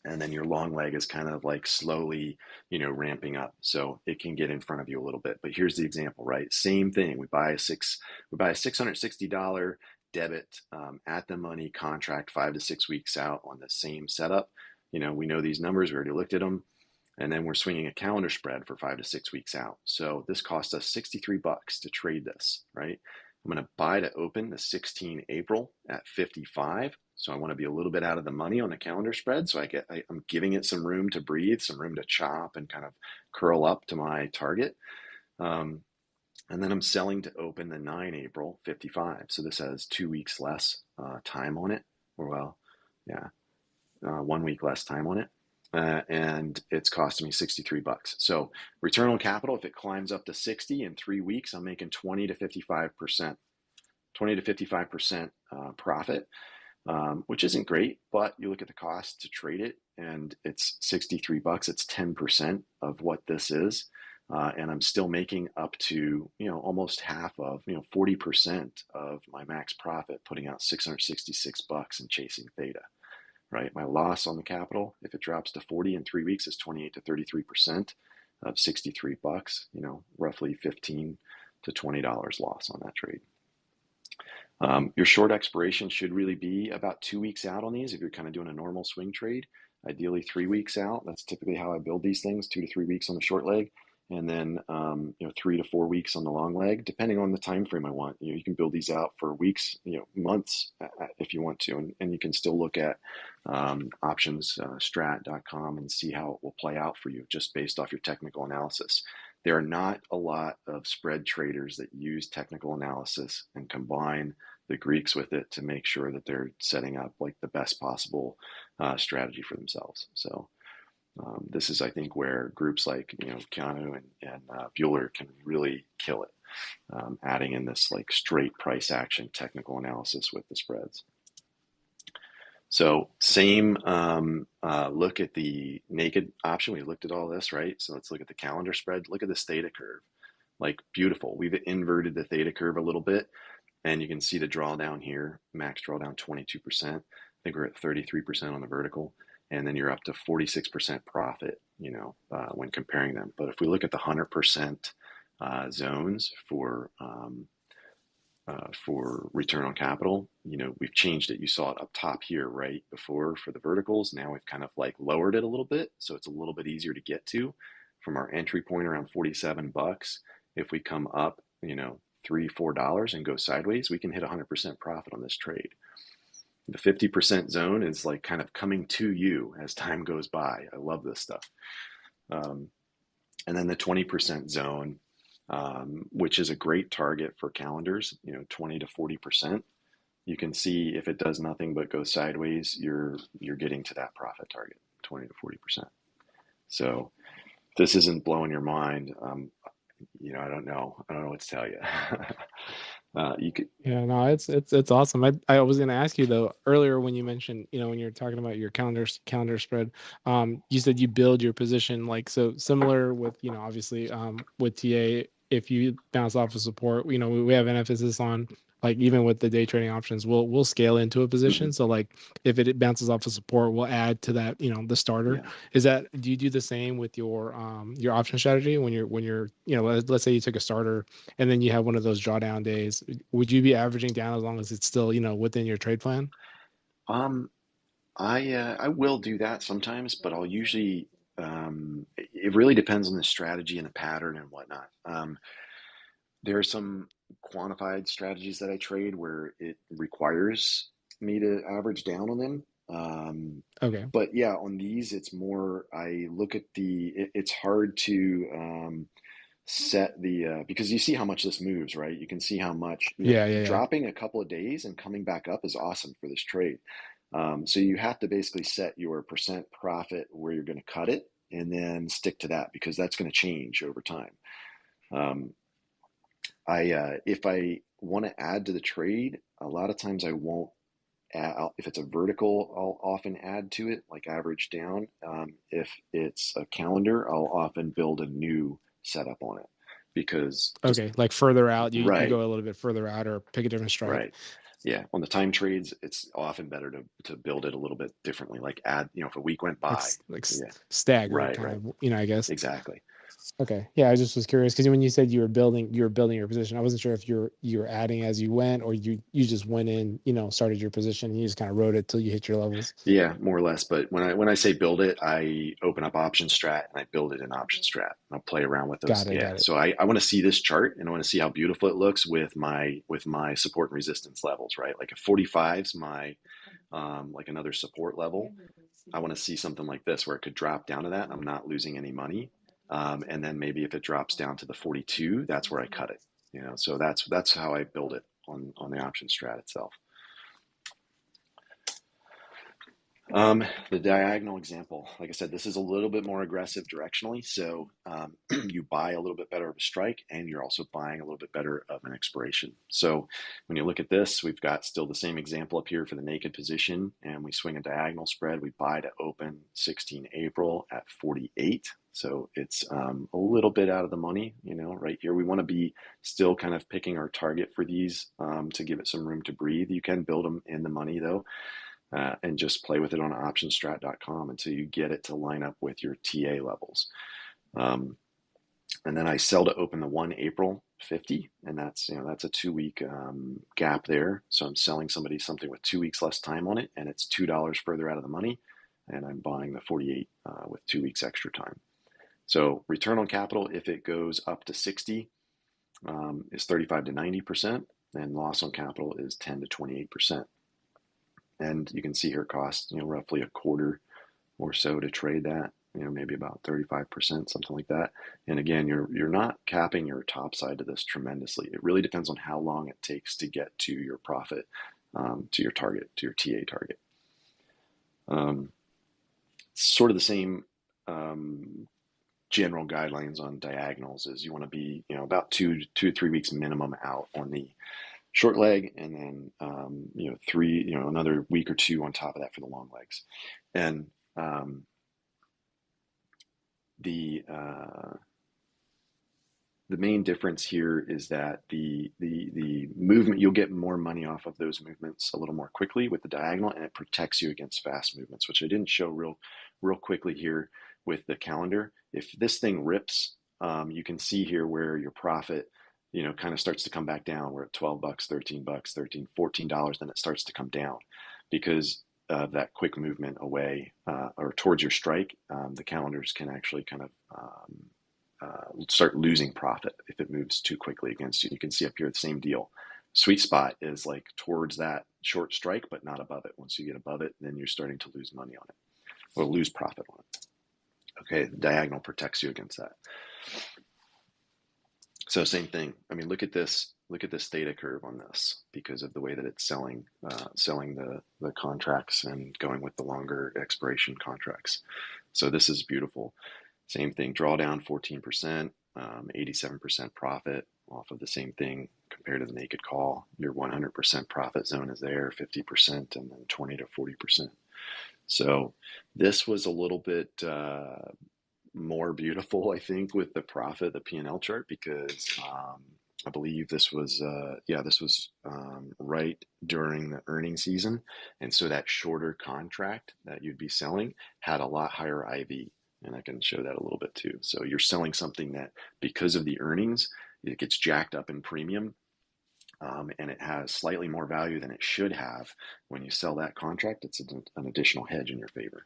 And then your long leg is kind of like slowly, ramping up. So it can get in front of you a little bit. But here's the example, right? Same thing. We buy a $660 debit at the money contract 5 to 6 weeks out on the same setup. We know these numbers. We already looked at them. And then we're swinging a calendar spread for 5 to 6 weeks out. So this cost us $63 to trade this, right? I'm going to buy to open the 16 April at 55. So I want to be a little bit out of the money on the calendar spread. So I'm giving it some room to breathe, some room to chop and kind of curl up to my target. And then I'm selling to open the 9 April 55. So this has 2 weeks less time on it, or 1 week less time on it. And it's costing me $63. So return on capital, if it climbs up to 60 in 3 weeks, I'm making 20 to 55%, profit, which isn't great, but you look at the cost to trade it and it's $63. It's 10% of what this is. And I'm still making up to, almost half of, 40% of my max profit, putting out $666 and chasing Theta. Right, my loss on the capital, if it drops to 40 in 3 weeks, is 28 to 33% of $63. Roughly $15 to $20 loss on that trade. Your short expiration should really be about 2 weeks out on these if you're kind of doing a normal swing trade. Ideally 3 weeks out. That's typically how I build these things: 2 to 3 weeks on the short leg, and then 3 to 4 weeks on the long leg, depending on the time frame I want. You can build these out for weeks, months if you want to, and you can still look at optionsstrat.com and see how it will play out for you just based off your technical analysis. There are not a lot of spread traders that use technical analysis and combine the Greeks with it to make sure that they're setting up like the best possible strategy for themselves. So this is, I think, where groups like Keanu and Bueller can really kill it, adding in this like straight price action technical analysis with the spreads. So same look at the naked option. We looked at all this, right? So let's look at the calendar spread. Look at this Theta curve, like beautiful. We've inverted the Theta curve a little bit, and you can see the drawdown here, max drawdown 22%. I think we're at 33% on the vertical. And then you're up to 46% profit, when comparing them. But if we look at the 100% zones for return on capital, we've changed it. You saw it up top here, right before for the verticals. Now we've kind of like lowered it a little bit, so it's a little bit easier to get to from our entry point around $47. If we come up, $3-4 and go sideways, we can hit 100% profit on this trade. The 50% zone is like kind of coming to you as time goes by. I love this stuff. And then the 20% zone, which is a great target for calendars, 20 to 40%. You can see if it does nothing but go sideways, you're getting to that profit target, 20 to 40%. So if this isn't blowing your mind, I don't know. I don't know what to tell you. You could, Yeah, no, it's awesome. I was gonna ask you though earlier when you mentioned, when you're talking about your calendar spread, you said you build your position like so similar with, obviously with TA, if you bounce off of support, we have an emphasis on like even with the day trading options, we'll scale into a mhm, position. So like if it bounces off of support, we'll add to that, the starter. yeah. Do you do the same with your option strategy when you're, let's say you took a starter and then you have one of those drawdown days, would you be averaging down as long as it's still, within your trade plan? Um, I will do that sometimes, but I'll usually it really depends on the strategy and the pattern and whatnot. There are some quantified strategies that I trade where it requires me to average down on them. Okay. But yeah, on these, it's more I look at it's hard to set because you see how much this moves, right? You can see how much, Yeah, yeah, yeah. dropping a couple of days and coming back up is awesome for this trade. So you have to basically set your percent profit where you're going to cut it and then stick to that because that's going to change over time. Um, if I want to add to the trade, a lot of times I won't if it's a vertical, I'll often add to it, like average down. If it's a calendar, I'll often build a new setup on it because just Okay. Like further out, you right, go a little bit further out or pick a different strike. right. Yeah, on the time trades, it's often better to build it a little bit differently. Like add, if a week went by, yeah, Staggered right, kind right, of, I guess. exactly. Okay. Yeah, I just was curious because when you said you were building your position, I wasn't sure if you're adding as you went or you just went in, started your position and you just kind of rode it till you hit your levels. Yeah, more or less. But when I say build it, I open up option strat and I build it in option strat. I'll play around with those. Got it, Yeah. got it. So I want to see this chart and I want to see how beautiful it looks with my support and resistance levels, right? Like a 45's my like another support level. I want to see something like this where it could drop down to that and I'm not losing any money. And then maybe if it drops down to the 42, that's where I cut it. So that's how I build it on the option strat itself. The diagonal example, like I said, this is a little bit more aggressive directionally. So you buy a little bit better of a strike and you're also buying a little bit better of an expiration. So when you look at this, we've got still the same example up here for the naked position and we swing a diagonal spread. We buy to open 16 April at 48. So it's a little bit out of the money, right here. We want to be still kind of picking our target for these to give it some room to breathe. You can build them in the money though and just play with it on optionstrat.com until you get it to line up with your TA levels. And then I sell to open the 1 April 50, and that's a 2 week gap there. So I'm selling somebody something with 2 weeks less time on it, and it's $2 further out of the money, and I'm buying the 48 with 2 weeks extra time. So return on capital, if it goes up to 60, is 35 to 90%, and loss on capital is 10 to 28%. And you can see here costs, roughly a quarter or so to trade that, maybe about 35%, something like that. And again, you're not capping your top side to this tremendously. It really depends on how long it takes to get to your profit, to your target, to your TA target. Sort of the same general guidelines on diagonals is you want to be, about 2 to 3 weeks minimum out on the short leg, and then another week or two on top of that for the long legs. And the main difference here is that the movement, you'll get more money off of those movements a little more quickly with the diagonal, and it protects you against fast movements, which I didn't show real quickly here with the calendar. If this thing rips, you can see here where your profit kind of starts to come back down. We're at $12, $13, 13, $14, then it starts to come down because of that quick movement away or towards your strike. The calendars can actually kind of start losing profit if it moves too quickly against you. You can see up here the same deal. Sweet spot is like towards that short strike, but not above it. Once you get above it, then you're starting to lose money on it or lose profit on it. Okay, the diagonal protects you against that. So same thing. I mean, look at this theta curve on this because of the way that it's selling the contracts and going with the longer expiration contracts. So this is beautiful. Same thing, drawdown 14%, 87% profit off of the same thing compared to the naked call. Your 100% profit zone is there, 50%, and then 20 to 40%. So this was a little bit more beautiful, I think, with the profit, the P&L chart, because I believe this was, right during the earnings season. And so that shorter contract that you'd be selling had a lot higher IV. And I can show that a little bit too. So you're selling something that, because of the earnings, it gets jacked up in premium, and it has slightly more value than it should have. When you sell that contract, it's an additional hedge in your favor.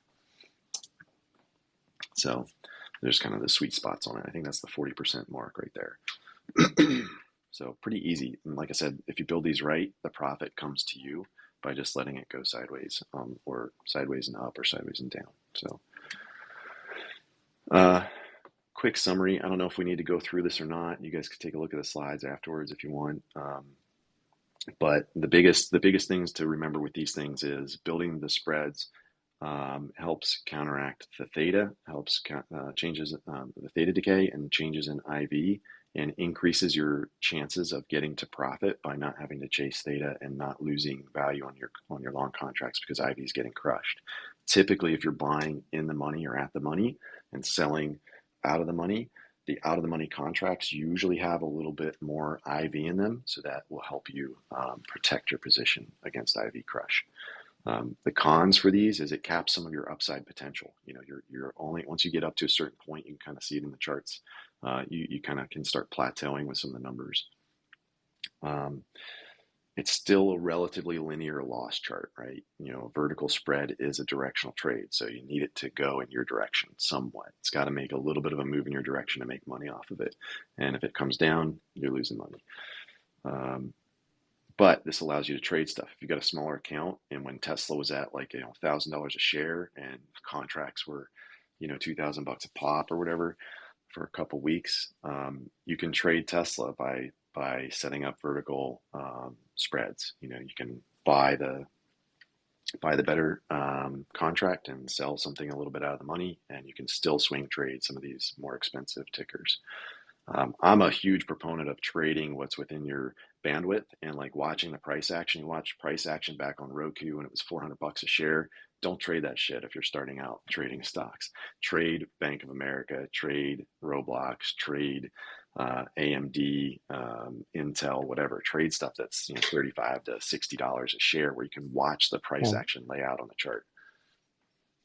So there's kind of the sweet spots on it. I think that's the 40% mark right there. So pretty easy. And like I said, if you build these right, the profit comes to you by just letting it go sideways, or sideways and up, or sideways and down. So quick summary. I don't know if we need to go through this or not. You guys could take a look at the slides afterwards if you want. But the biggest things to remember with these things is building the spreads helps counteract the theta, helps changes the theta decay and changes in IV, and increases your chances of getting to profit by not having to chase theta and not losing value on your long contracts because IV is getting crushed. Typically, if you're buying in the money or at the money and selling out of the money, the out of the money contracts usually have a little bit more IV in them, so that will help you protect your position against IV crush. The cons for these is it caps some of your upside potential. You know, you're only, once you get up to a certain point, you can kind of see it in the charts. You kind of can start plateauing with some of the numbers. It's still a relatively linear loss chart, right? You know, a vertical spread is a directional trade, so you need it to go in your direction somewhat. It's got to make a little bit of a move in your direction to make money off of it. And if it comes down, you're losing money. But this allows you to trade stuff. If you got a smaller account, and when Tesla was at like, you know, $1,000 a share and contracts were, you know, $2,000 a pop or whatever for a couple weeks, you can trade Tesla by setting up vertical spreads. You know, you can buy the better contract and sell something a little bit out of the money, and you can still swing trade some of these more expensive tickers. I'm a huge proponent of trading what's within your bandwidth and like watching the price action. You watch price action back on Roku when it was $400 a share. Don't trade that shit if you're starting out trading stocks. Trade Bank of America, trade Roblox, trade AMD, Intel, whatever. Trade stuff that's, you know, $35 to $60 a share, where you can watch the price action lay out on the chart.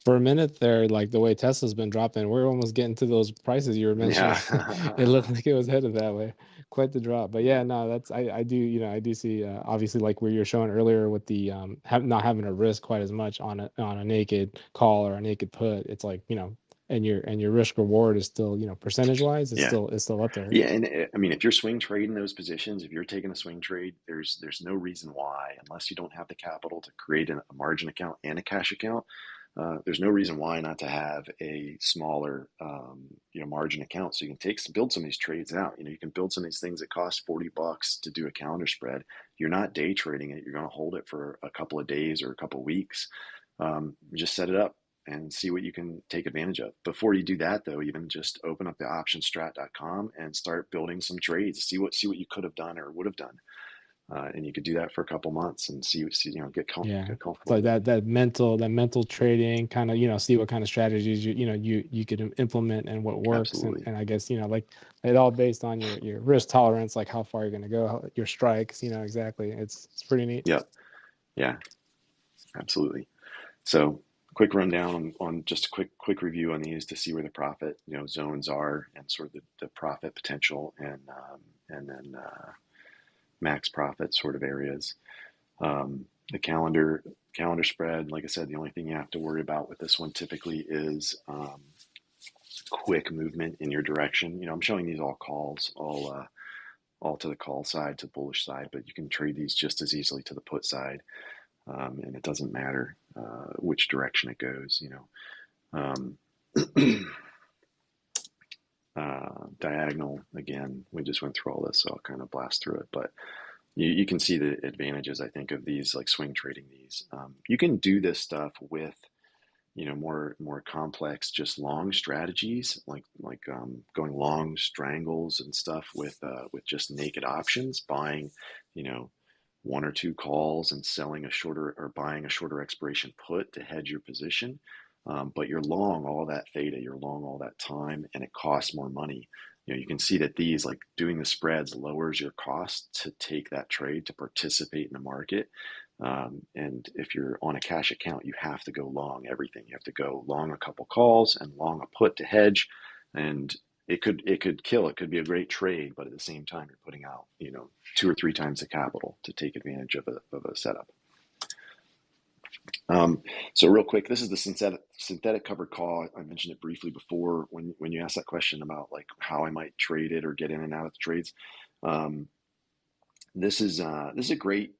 For a minute there, like the way Tesla's been dropping, we're almost getting to those prices you were mentioning. Yeah. It looked like it was headed that way. Quite the drop. But yeah, no, that's I do, you know, I do see obviously like where you're showing earlier with the not having to risk quite as much on a naked call or a naked put. It's like, you know, and your risk reward is still, you know, percentage wise, it's Yeah. still up there. Yeah, and I mean, if you're swing trading those positions, if you're taking a swing trade, there's no reason why, unless you don't have the capital to create a margin account and a cash account. There's no reason why not to have a smaller, you know, margin account, so you can build some of these trades out. You know, you can build some of these things that cost $40 to do a calendar spread. You're not day trading it. You're going to hold it for a couple of days or a couple of weeks. Just set it up and see what you can take advantage of. Before you do that, though, even just open up the optionstrat.com and start building some trades. See what you could have done or would have done, and you could do that for a couple months and see, you know, get comfortable. It's like that mental trading kind of, you know, see what kind of strategies you could implement and what works. Absolutely. And I guess, you know, like it all based on your risk tolerance, like how far you're going to go, your strikes, you know, exactly. It's pretty neat. Yep. Yeah, absolutely. So quick rundown on just a quick review on these to see where the profit, you know, zones are, and sort of the profit potential, and then max profit sort of areas. The calendar spread, like I said, the only thing you have to worry about with this one typically is quick movement in your direction. You know, I'm showing these all calls, all to the call side, to the bullish side, but you can trade these just as easily to the put side. And it doesn't matter which direction it goes, you know. Diagonal, again, we just went through all this, so I'll kind of blast through it. But you can see the advantages, I think, of these, like swing trading these. You can do this stuff with more complex, just long strategies, like going long strangles and stuff with just naked options, buying, you know, one or two calls and selling a shorter or buying a shorter expiration put to hedge your position. But you're long all that theta, you're long all that time, and it costs more money. You can see that these, like doing the spreads, lowers your cost to take that trade, to participate in the market. And if you're on a cash account, you have to go long everything. You have to go long a couple calls and long a put to hedge, and it could kill. It could be a great trade, but at the same time, you're putting out 2 or 3 times the capital to take advantage of a setup. So real quick, this is the synthetic covered call. I mentioned it briefly before when you asked that question about like how I might trade it or get in and out of the trades. This is a great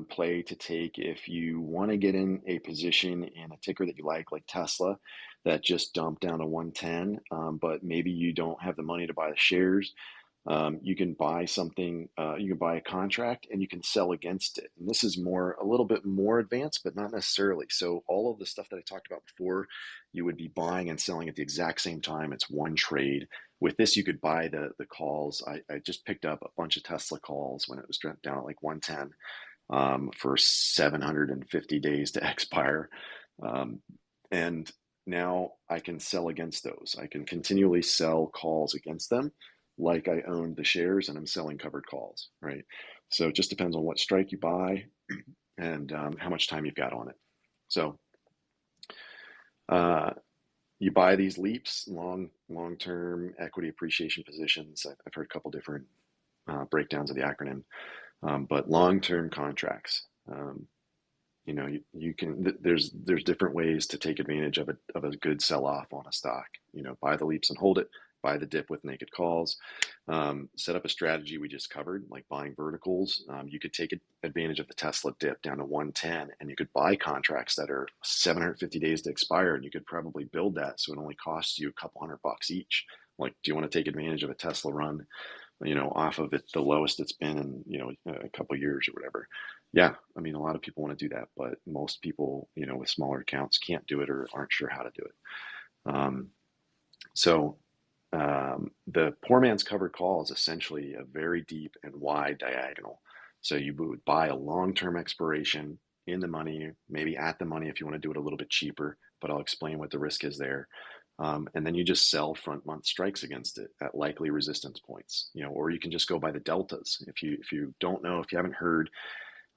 play to take if you want to get in a position in a ticker that you like Tesla, that just dumped down to 110, but maybe you don't have the money to buy the shares. You can buy something, you can buy a contract and you can sell against it. And this is a little bit more advanced, but not necessarily. So all of the stuff that I talked about before, you would be buying and selling at the exact same time. It's one trade. With this, you could buy the calls. I just picked up a bunch of Tesla calls when it was down at like 110 for 750 days to expire. And now I can sell against those. I can continually sell calls against them like I owned the shares, and I'm selling covered calls, right? So it just depends on what strike you buy and how much time you've got on it. So you buy these leaps, long-term equity appreciation positions. I've heard a couple different breakdowns of the acronym, but long-term contracts. You can. There's different ways to take advantage of a good sell-off on a stock. Buy the leaps and hold it. Buy the dip with naked calls. Set up a strategy we just covered, like buying verticals. You could take advantage of the Tesla dip down to 110, and you could buy contracts that are 750 days to expire, and you could probably build that so it only costs you a couple $100 each. Like, do you want to take advantage of a Tesla run, off of it, the lowest it's been in, a couple years or whatever? Yeah, I mean, a lot of people want to do that, but most people, with smaller accounts can't do it or aren't sure how to do it. So the poor man's covered call is essentially a very deep and wide diagonal. So you would buy a long-term expiration in the money, maybe at the money if you want to do it a little bit cheaper, but I'll explain what the risk is there. And then you just sell front month strikes against it at likely resistance points, or you can just go by the deltas. If you don't know, if you haven't heard,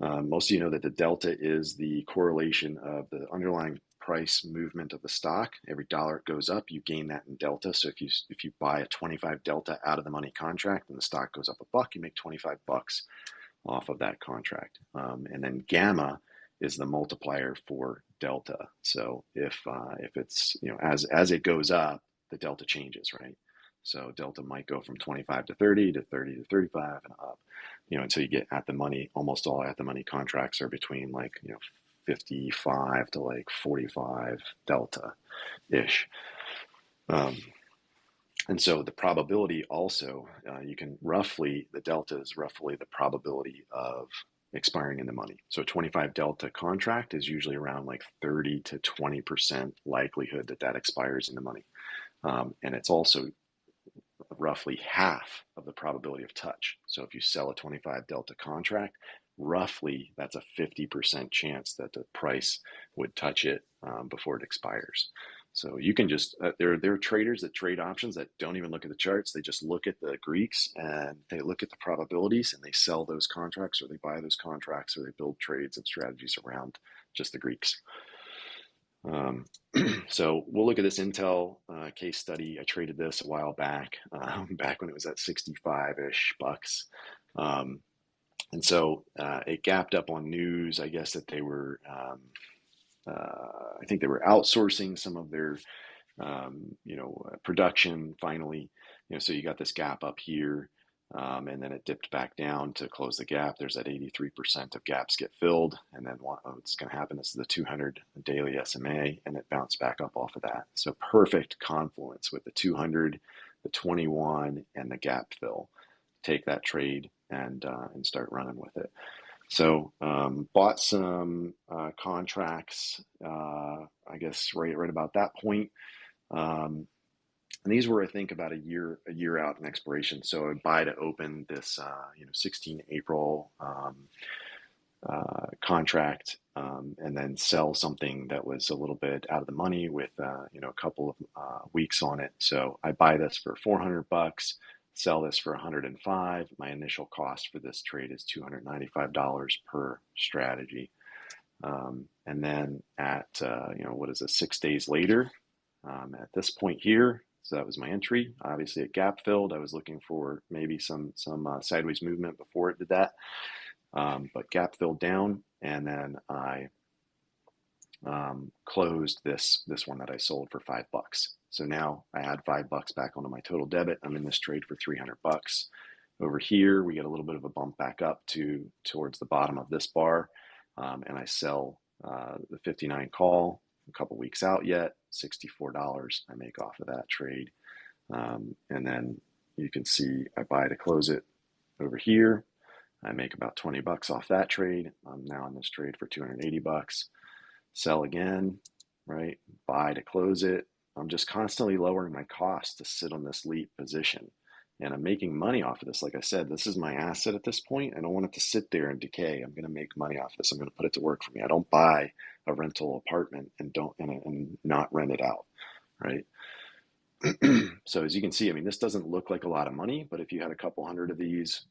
most of you know that the delta is the correlation of the underlying price movement of the stock. Every dollar it goes up, you gain that in delta. So if you buy a 25 delta out of the money contract and the stock goes up $1, you make 25 bucks off of that contract. And then gamma is the multiplier for delta. So if it's as it goes up, the delta changes, right? So delta might go from 25 to 30 to 30 to 35 and up, until you get at the money. Almost all at the money contracts are between 55 to 45 delta ish. And so the probability also, the delta is roughly the probability of expiring in the money. So a 25 delta contract is usually around 30 to 20% likelihood that expires in the money. And it's also roughly half of the probability of touch. So if you sell a 25 delta contract, roughly that's a 50% chance that the price would touch it before it expires. So you can just, there are traders that trade options that don't even look at the charts. They just look at the Greeks and they look at the probabilities and they sell those contracts, or they buy those contracts, or they build trades and strategies around just the Greeks. So we'll look at this Intel case study. I traded this a while back, back when it was at 65-ish bucks. And so it gapped up on news, I guess, that they were, I think they were outsourcing some of their, production finally. So you got this gap up here, and then it dipped back down to close the gap. There's that 83% of gaps get filled, and then what's going to happen is the 200 daily SMA, and it bounced back up off of that. So perfect confluence with the 200, the 21, and the gap fill. Take that trade and start running with it. So bought some contracts, I guess right about that point. And these were, I think, about a year out in expiration. So I would buy to open this, 16 April contract, and then sell something that was a little bit out of the money with, a couple of weeks on it. So I buy this for $400, sell this for 105. My initial cost for this trade is $295 per strategy. And then at, what is it, 6 days later, at this point here, so that was my entry. Obviously, it gap filled. I was looking for maybe some sideways movement before it did that, but gap filled down, and then I closed this one that I sold for $5. So now I add $5 back onto my total debit. I'm in this trade for $300. Over here, we get a little bit of a bump back up towards the bottom of this bar, and I sell the 59 call. A couple weeks out yet, $64 I make off of that trade. And then you can see I buy to close it over here. I make about $20 off that trade. I'm now in this trade for $280. Sell again, right? Buy to close it. I'm just constantly lowering my cost to sit on this leap position. And I'm making money off of this. Like I said, this is my asset at this point. I don't want it to sit there and decay. I'm going to make money off this. I'm going to put it to work for me. I don't buy a rental apartment and not rent it out, right? So as you can see, I mean, this doesn't look like a lot of money, but if you had a couple hundred of these,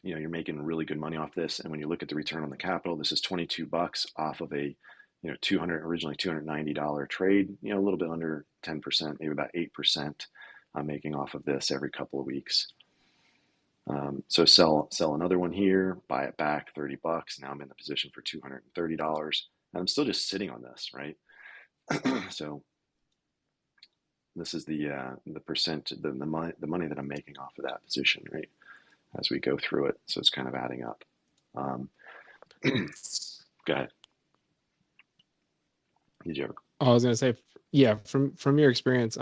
you're making really good money off this. And when you look at the return on the capital, this is $22 off of a, originally $290 trade, a little bit under 10%, maybe about 8%. I'm making off of this every couple of weeks. So sell another one here, buy it back, $30. Now I'm in the position for $230, and I'm still just sitting on this, right? So this is the percent, the money that I'm making off of that position, right? As we go through it, so it's kind of adding up. Go ahead. Did you ever? I was gonna say, yeah, from your experience,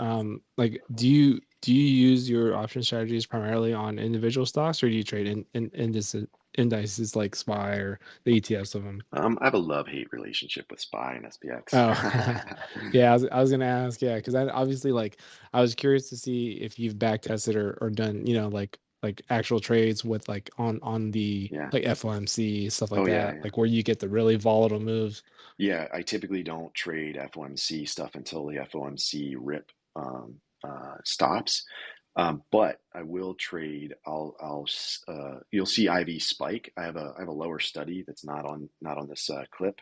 like, do you use your option strategies primarily on individual stocks, or do you trade in indices like SPY or the ETFs of them? I have a love-hate relationship with SPY and SPX. Oh, yeah, I was gonna ask, yeah, because I obviously, like, I was curious to see if you've back tested or done, like actual trades with, like, on the, Yeah. like, FOMC stuff like Oh yeah, that, yeah. like where you get the really volatile moves. Yeah, I typically don't trade FOMC stuff until the FOMC rip stops. But I will trade. You'll see IV spike. I have a lower study that's not on this clip.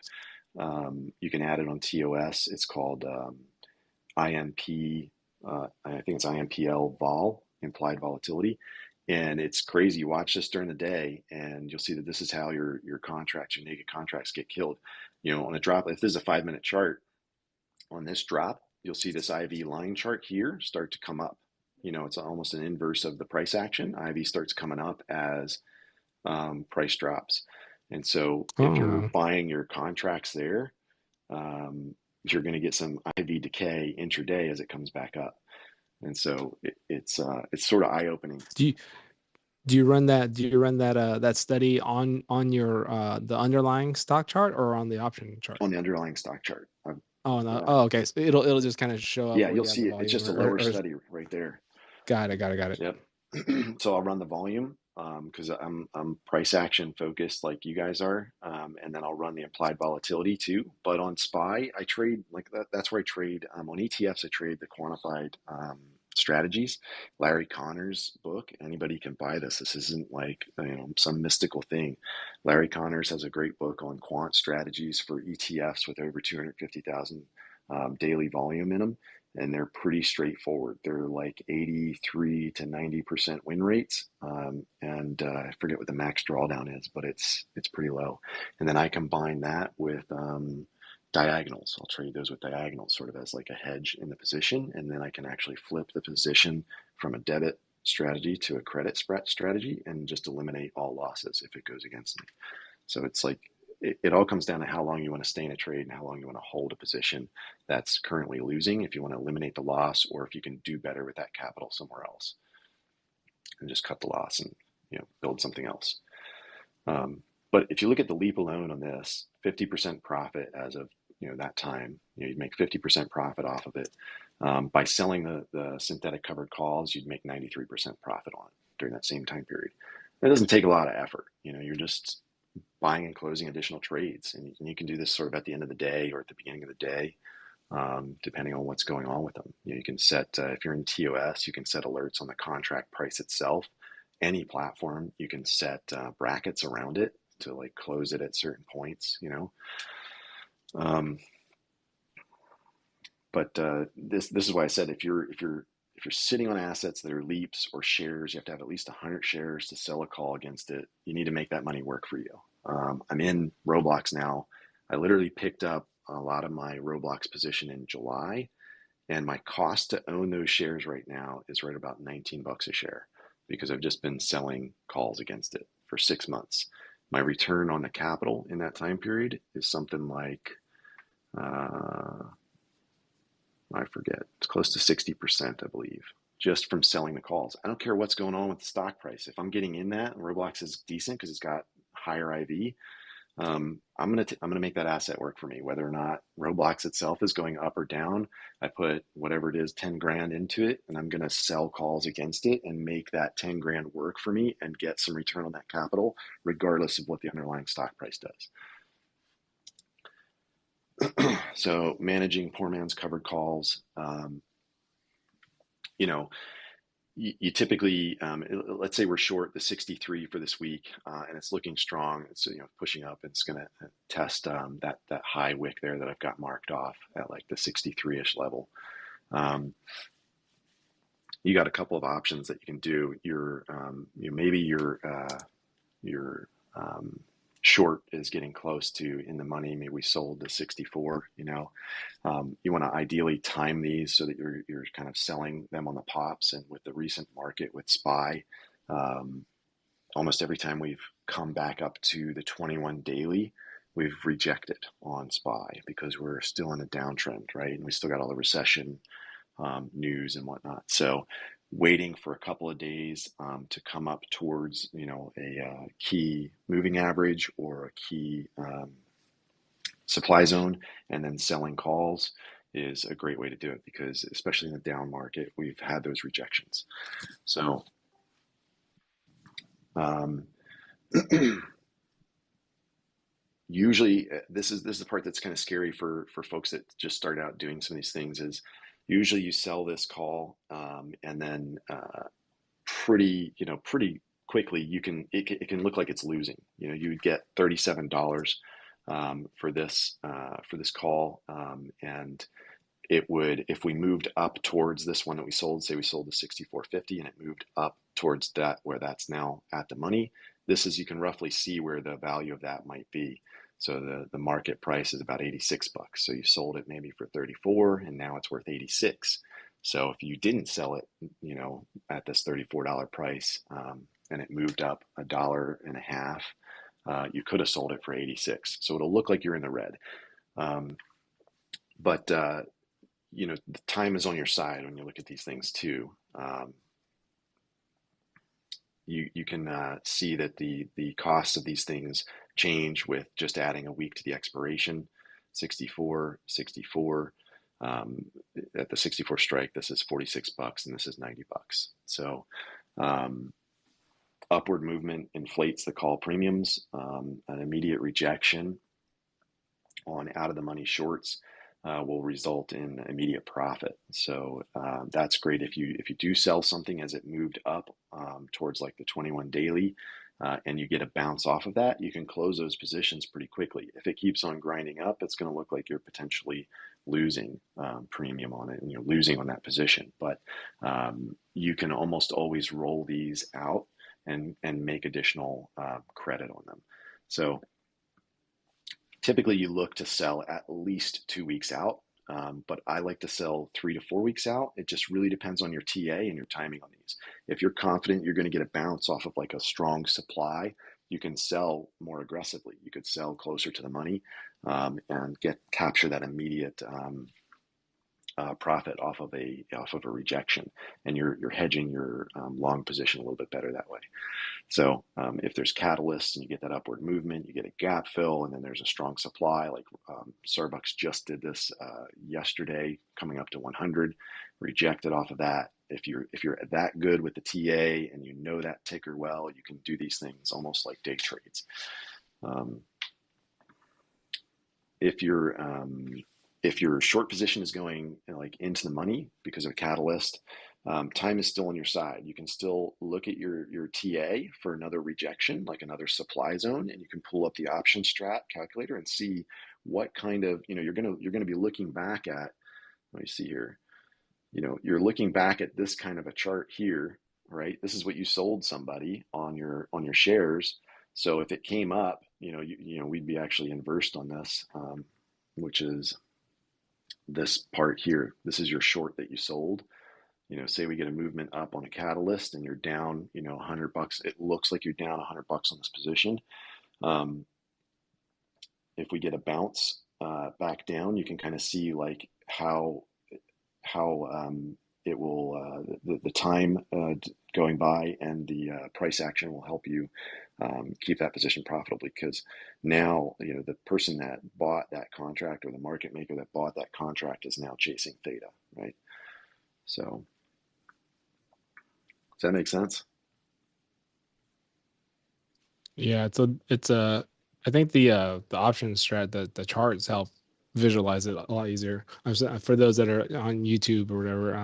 You can add it on TOS. It's called IMP. I think it's IMPL vol, implied volatility, and it's crazy. Watch this during the day, and you'll see that this is how your naked contracts get killed. On a drop, if there's a 5-minute chart on this drop, you'll see this IV line chart here start to come up. It's almost an inverse of the price action. IV starts coming up as price drops. And so if you're Oh. buying your contracts there, you're going to get some IV decay intraday as it comes back up. And so it's sort of eye-opening. Do you run that study on your the underlying stock chart or on the option chart? On the underlying stock chart. Oh no. Yeah. Oh, okay. So it'll just kind of show up Yeah, where you'll you have the see it. It's volume just a lower or study right there. got it. Yep. So I'll run the volume because I'm price action focused like you guys are, and then I'll run the implied volatility too. But on SPY, I trade like that. That's where I trade. On ETFs, I trade the quantified strategies. Larry Connor's book. Anybody can buy this. This isn't like some mystical thing. Larry Connors has a great book on quant strategies for ETFs with over 250,000 daily volume in them, and they're pretty straightforward. They're like 83 to 90% win rates, and I forget what the max drawdown is, but it's pretty low. And then I combine that with diagonals. I'll trade those with diagonals, sort of as like a hedge in the position, and then I can actually flip the position from a debit strategy to a credit spread strategy, and just eliminate all losses if it goes against me. So it's like it all comes down to how long you want to stay in a trade and how long you want to hold a position that's currently losing, if you want to eliminate the loss, or if you can do better with that capital somewhere else and just cut the loss and build something else. But if you look at the leap alone on this, 50% profit as of that time, you'd make 50% profit off of it. By selling the synthetic covered calls, you'd make 93% profit on it during that same time period. It doesn't take a lot of effort. You're just buying and closing additional trades, and you can do this sort of at the end of the day or at the beginning of the day, depending on what's going on with them. You can set, if you're in TOS, you can set alerts on the contract price itself. Any platform, you can set brackets around it to like close it at certain points, but this is why I said if you're sitting on assets that are leaps or shares, you have to have at least 100 shares to sell a call against it. You need to make that money work for you. I'm in Roblox now. I literally picked up a lot of my Roblox position in July, and my cost to own those shares right now is right about 19 bucks a share because I've just been selling calls against it for 6 months. My return on the capital in that time period is something like, I forget, it's close to 60%, I believe, just from selling the calls. I don't care what's going on with the stock price. If I'm getting in that and Roblox is decent because it's got higher IV, I'm gonna make that asset work for me, whether or not Roblox itself is going up or down. I put whatever it is, 10 grand into it, and I'm gonna sell calls against it and make that 10 grand work for me and get some return on that capital, regardless of what the underlying stock price does. So managing poor man's covered calls, you typically, let's say we're short the 63 for this week, and it's looking strong. It's pushing up. It's going to test that high wick there that I've got marked off at like the 63-ish level. You got a couple of options that you can do. Maybe your short is getting close to in the money. Maybe we sold the 64. You want to ideally time these so that you're kind of selling them on the pops. And with the recent market with SPY, almost every time we've come back up to the 21 daily, we've rejected on SPY because we're still in a downtrend, right? And we still got all the recession news and whatnot. So waiting for a couple of days to come up towards a key moving average or a key supply zone, and then selling calls is a great way to do it, because especially in the down market, we've had those rejections. So usually this is the part that's kind of scary for folks that just start out doing some of these things. Is usually you sell this call and then pretty quickly it can look like it's losing. You would get $37 for this call, and it would, if we moved up towards this one that we sold, say we sold the 64.50 and it moved up towards that where that's now at the money, you can roughly see where the value of that might be. So the market price is about 86 bucks. So you sold it maybe for 34 and now it's worth 86. So if you didn't sell it, at this $34 price, and it moved up $1.50, you could have sold it for 86. So it'll look like you're in the red. But the time is on your side when you look at these things too. You can see that the costs of these things change with just adding a week to the expiration. 64. At the 64 strike, this is 46 bucks and this is 90 bucks. So upward movement inflates the call premiums. An immediate rejection on out of the money shorts will result in immediate profit. So that's great if you do sell something as it moved up towards like the 21 daily, and you get a bounce off of that, you can close those positions pretty quickly. If it keeps on grinding up, it's going to look like you're potentially losing premium on it, and you're losing on that position. But you can almost always roll these out and make additional credit on them. So typically you look to sell at least 2 weeks out, but I like to sell 3 to 4 weeks out. It just really depends on your TA and your timing on these. If you're confident you're going to get a bounce off of like a strong supply, you can sell more aggressively. You could sell closer to the money and capture that immediate profit off of a rejection, and you're hedging your long position a little bit better that way. So if there's catalysts and you get that upward movement, you get a gap fill, and then there's a strong supply. Like Starbucks just did this yesterday, coming up to 100, rejected off of that. If you're that good with the TA and you know that ticker well, you can do these things almost like day trades. If your short position is going like into the money because of a catalyst, time is still on your side. You can still look at your TA for another rejection, like another supply zone, and you can pull up the option strat calculator and see what kind of, you're gonna be looking back at. Let me see here. You're looking back at this kind of a chart here, right? This is what you sold somebody on your shares. So if it came up, we'd be actually inversed on this, which is this part here. This is your short that you sold. Say we get a movement up on a catalyst and you're down, $100. It looks like you're down $100 on this position. If we get a bounce back down, you can kind of see like how it will the time going by and the price action will help you keep that position profitably, because now the person that bought that contract, or the market maker that bought that contract, is now chasing theta, right? So does that make sense? Yeah, it's I think the option strat, the charts help visualize it a lot easier. For those that are on YouTube or whatever,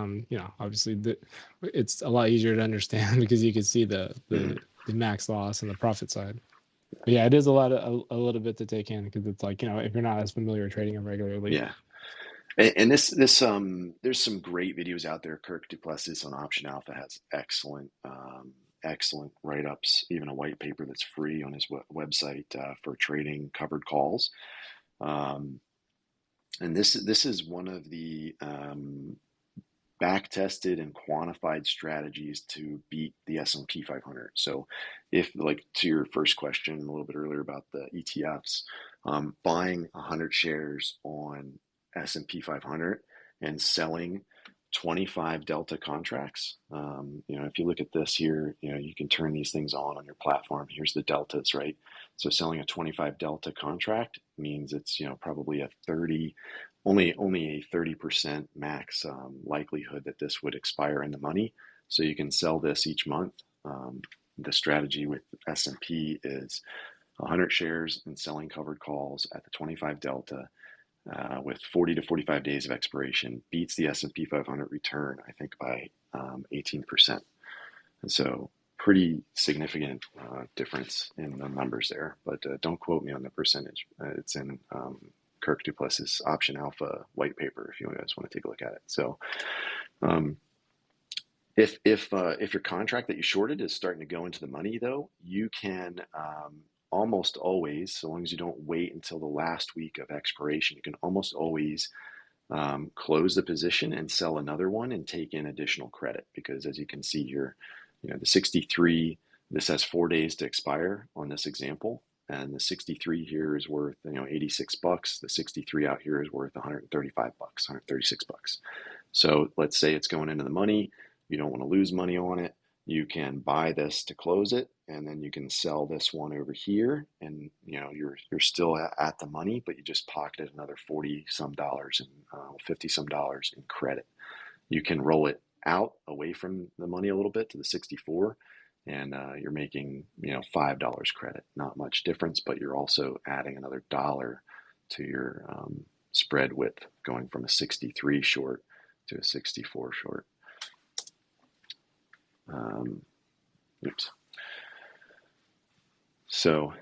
obviously it's a lot easier to understand because you can see the max loss and the profit side. But yeah, it is a little bit to take in, because it's like, if you're not as familiar with trading them regularly. Yeah. And this there's some great videos out there. Kirk Duplessis on Option Alpha has excellent write-ups, even a white paper that's free on his website for trading covered calls. And this is one of the back-tested and quantified strategies to beat the S&P 500. So if, like to your first question a little bit earlier about the ETFs, buying 100 shares on S&P 500 and selling 25 delta contracts. If you look at this here, you can turn these things on your platform. Here's the deltas, right? So selling a 25 delta contract means it's probably only a 30% max likelihood that this would expire in the money. So you can sell this each month. The strategy with S&P is 100 shares and selling covered calls at the 25 delta. With 40 to 45 days of expiration, beats the S&P 500 return, I think, by 18%. And so pretty significant difference in the numbers there, but don't quote me on the percentage. It's in Kirk Duplessis' Option Alpha white paper if you guys want to take a look at it. So if your contract that you shorted is starting to go into the money, though, you can almost always, so long as you don't wait until the last week of expiration, you can almost always close the position and sell another one and take in additional credit. Because as you can see here, the 63, this has 4 days to expire on this example, and the 63 here is worth $86. The 63 out here is worth $135, $136. So let's say it's going into the money. You don't want to lose money on it. You can buy this to close it, and then you can sell this one over here, and you're still at the money, but you just pocketed another $40 some and $50 some in credit. You can roll it out away from the money a little bit to the 64, and you're making $5 credit. Not much difference, but you're also adding another dollar to your spread width, going from a 63 short to a 64 short. Oops. So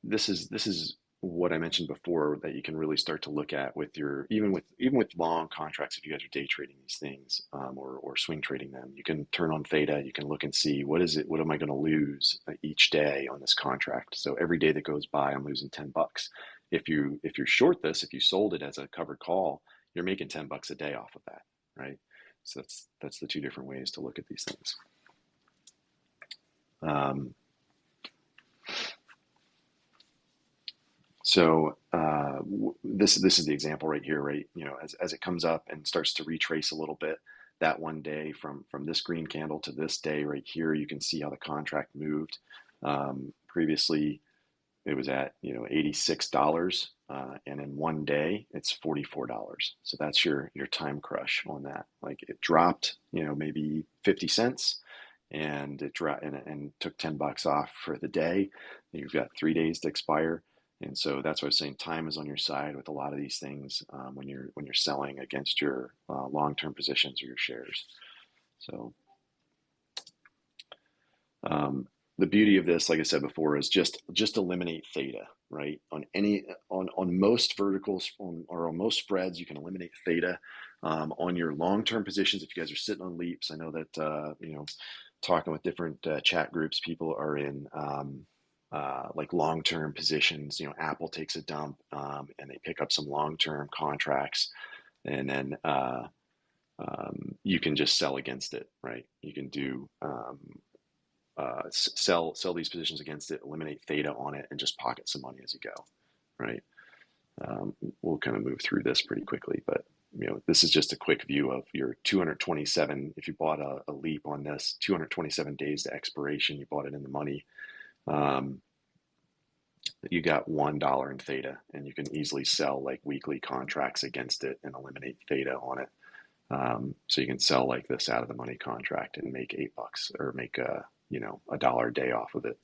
this is what I mentioned before, that you can really start to look at with your even with long contracts. If you guys are day trading these things or swing trading them, you can turn on Theta. You can look and see what am I going to lose each day on this contract. So every day that goes by, I'm losing $10. If you're short this, if you sold it as a covered call, you're making $10 a day off of that, right? So that's the two different ways to look at these things. So this is the example right here, right? As it comes up and starts to retrace a little bit, that one day from this green candle to this day right here, you can see how the contract moved. Previously, it was at $86, and in one day it's $44. So that's your time crush on that. Like it dropped, maybe 50 cents, and it dropped and took $10 off for the day. You've got 3 days to expire. And so that's why I was saying time is on your side with a lot of these things, when you're selling against your long-term positions or your shares. So the beauty of this, like I said before, is just eliminate theta, right? On most verticals or on most spreads, you can eliminate theta. On your long-term positions, if you guys are sitting on leaps, I know that talking with different chat groups, people are in like long-term positions. Apple takes a dump, and they pick up some long-term contracts, and then you can just sell against it, right? You can do sell these positions against it, eliminate theta on it, and just pocket some money as you go, right? We'll kind of move through this pretty quickly, but this is just a quick view of your 227. If you bought a leap on this, 227 days to expiration, you bought it in the money. You got $1 in theta, and you can easily sell like weekly contracts against it and eliminate theta on it. So you can sell like this out of the money contract and make $8 or make $1 a day off of it,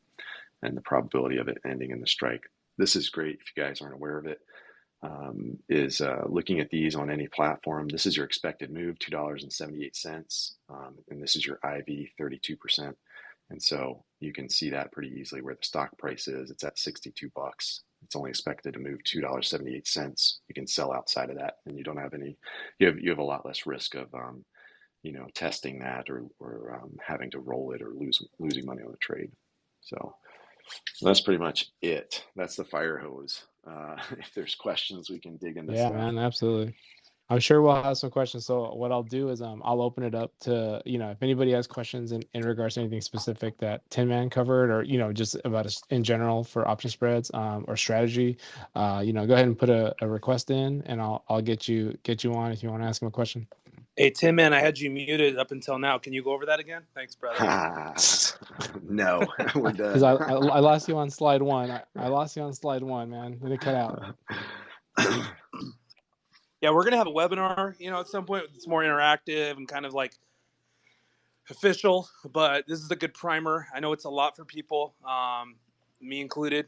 and the probability of it ending in the strike. This is great if you guys aren't aware of it. Is looking at these on any platform. This is your expected move, $2.78, and this is your IV, 32%. And so you can see that pretty easily where the stock price is. It's at $62. It's only expected to move $2.78. You can sell outside of that, and you don't have any. You have a lot less risk of testing that or having to roll it or losing money on the trade. So that's pretty much it. That's the fire hose. If there's questions, we can dig into Yeah, stuff. man, absolutely. I'm sure we'll have some questions. So what I'll do is I'll open it up to, if anybody has questions in regards to anything specific that Tinman covered, or, just about in general for option spreads or strategy, go ahead and put a request in, and I'll get you on if you want to ask him a question. Hey, Tinman, I had you muted up until now. Can you go over that again? Thanks, brother. No, we're done. Because I lost you on slide one. I lost you on slide one, man. Then it cut out. Yeah, we're gonna have a webinar, at some point. It's more interactive and kind of like official, but this is a good primer. I know it's a lot for people, me included,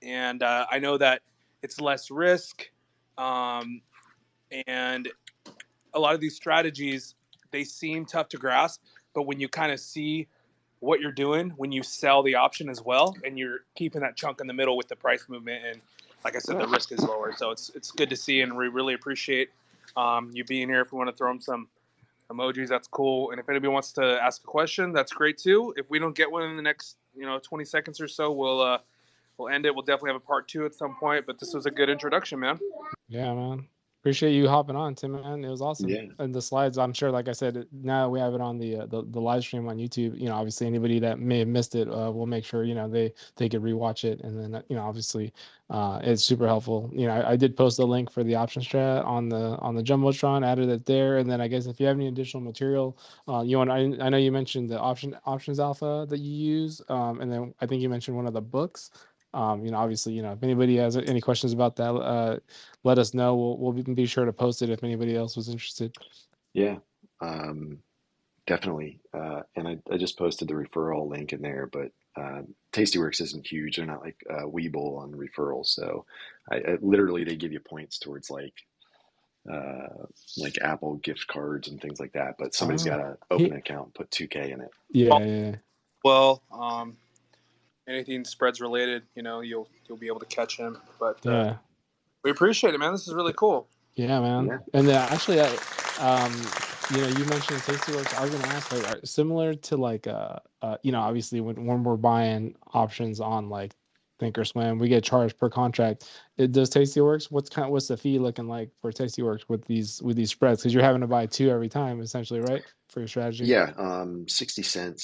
and I know that it's less risk, and a lot of these strategies, they seem tough to grasp, but when you kind of see what you're doing when you sell the option as well, and you're keeping that chunk in the middle with the price movement, and like I said, the risk is lower. So it's good to see, and we really appreciate you being here. If we want to throw them some emojis, that's cool. And if anybody wants to ask a question, that's great too. If we don't get one in the next 20 seconds or so, we'll end it. We'll definitely have a part 2 at some point. But this was a good introduction, man. Yeah, man. Appreciate you hopping on, Tim, man. It was awesome. Yeah. And the slides, I'm sure, like I said, now we have it on the live stream on YouTube. Obviously anybody that may have missed it, we'll make sure, they could rewatch it. And then, obviously, it's super helpful. I did post a link for the option strat on the Jumbotron, added it there. And then I guess if you have any additional material, I know you mentioned the options alpha that you use. And then I think you mentioned one of the books. Obviously, if anybody has any questions about that, let us know. We'll be sure to post it if anybody else was interested. Yeah, definitely. And I just posted the referral link in there, but Tastyworks isn't huge. They're not like Webull on referrals. So I literally, they give you points towards like Apple gift cards and things like that. But somebody's got to open an account and put 2K in it. Yeah. Well, anything spreads related, you'll be able to catch him. But yeah, we appreciate it, man. This is really cool. Yeah, man. Yeah. And actually, you mentioned Tastyworks. I was going to ask, like, similar to like, obviously when we're buying options on like Thinkorswim, we get charged per contract. Does Tastyworks? What's the fee looking like for Tastyworks with these spreads? Because you're having to buy 2 every time, essentially, right, for your strategy? Yeah, 60 cents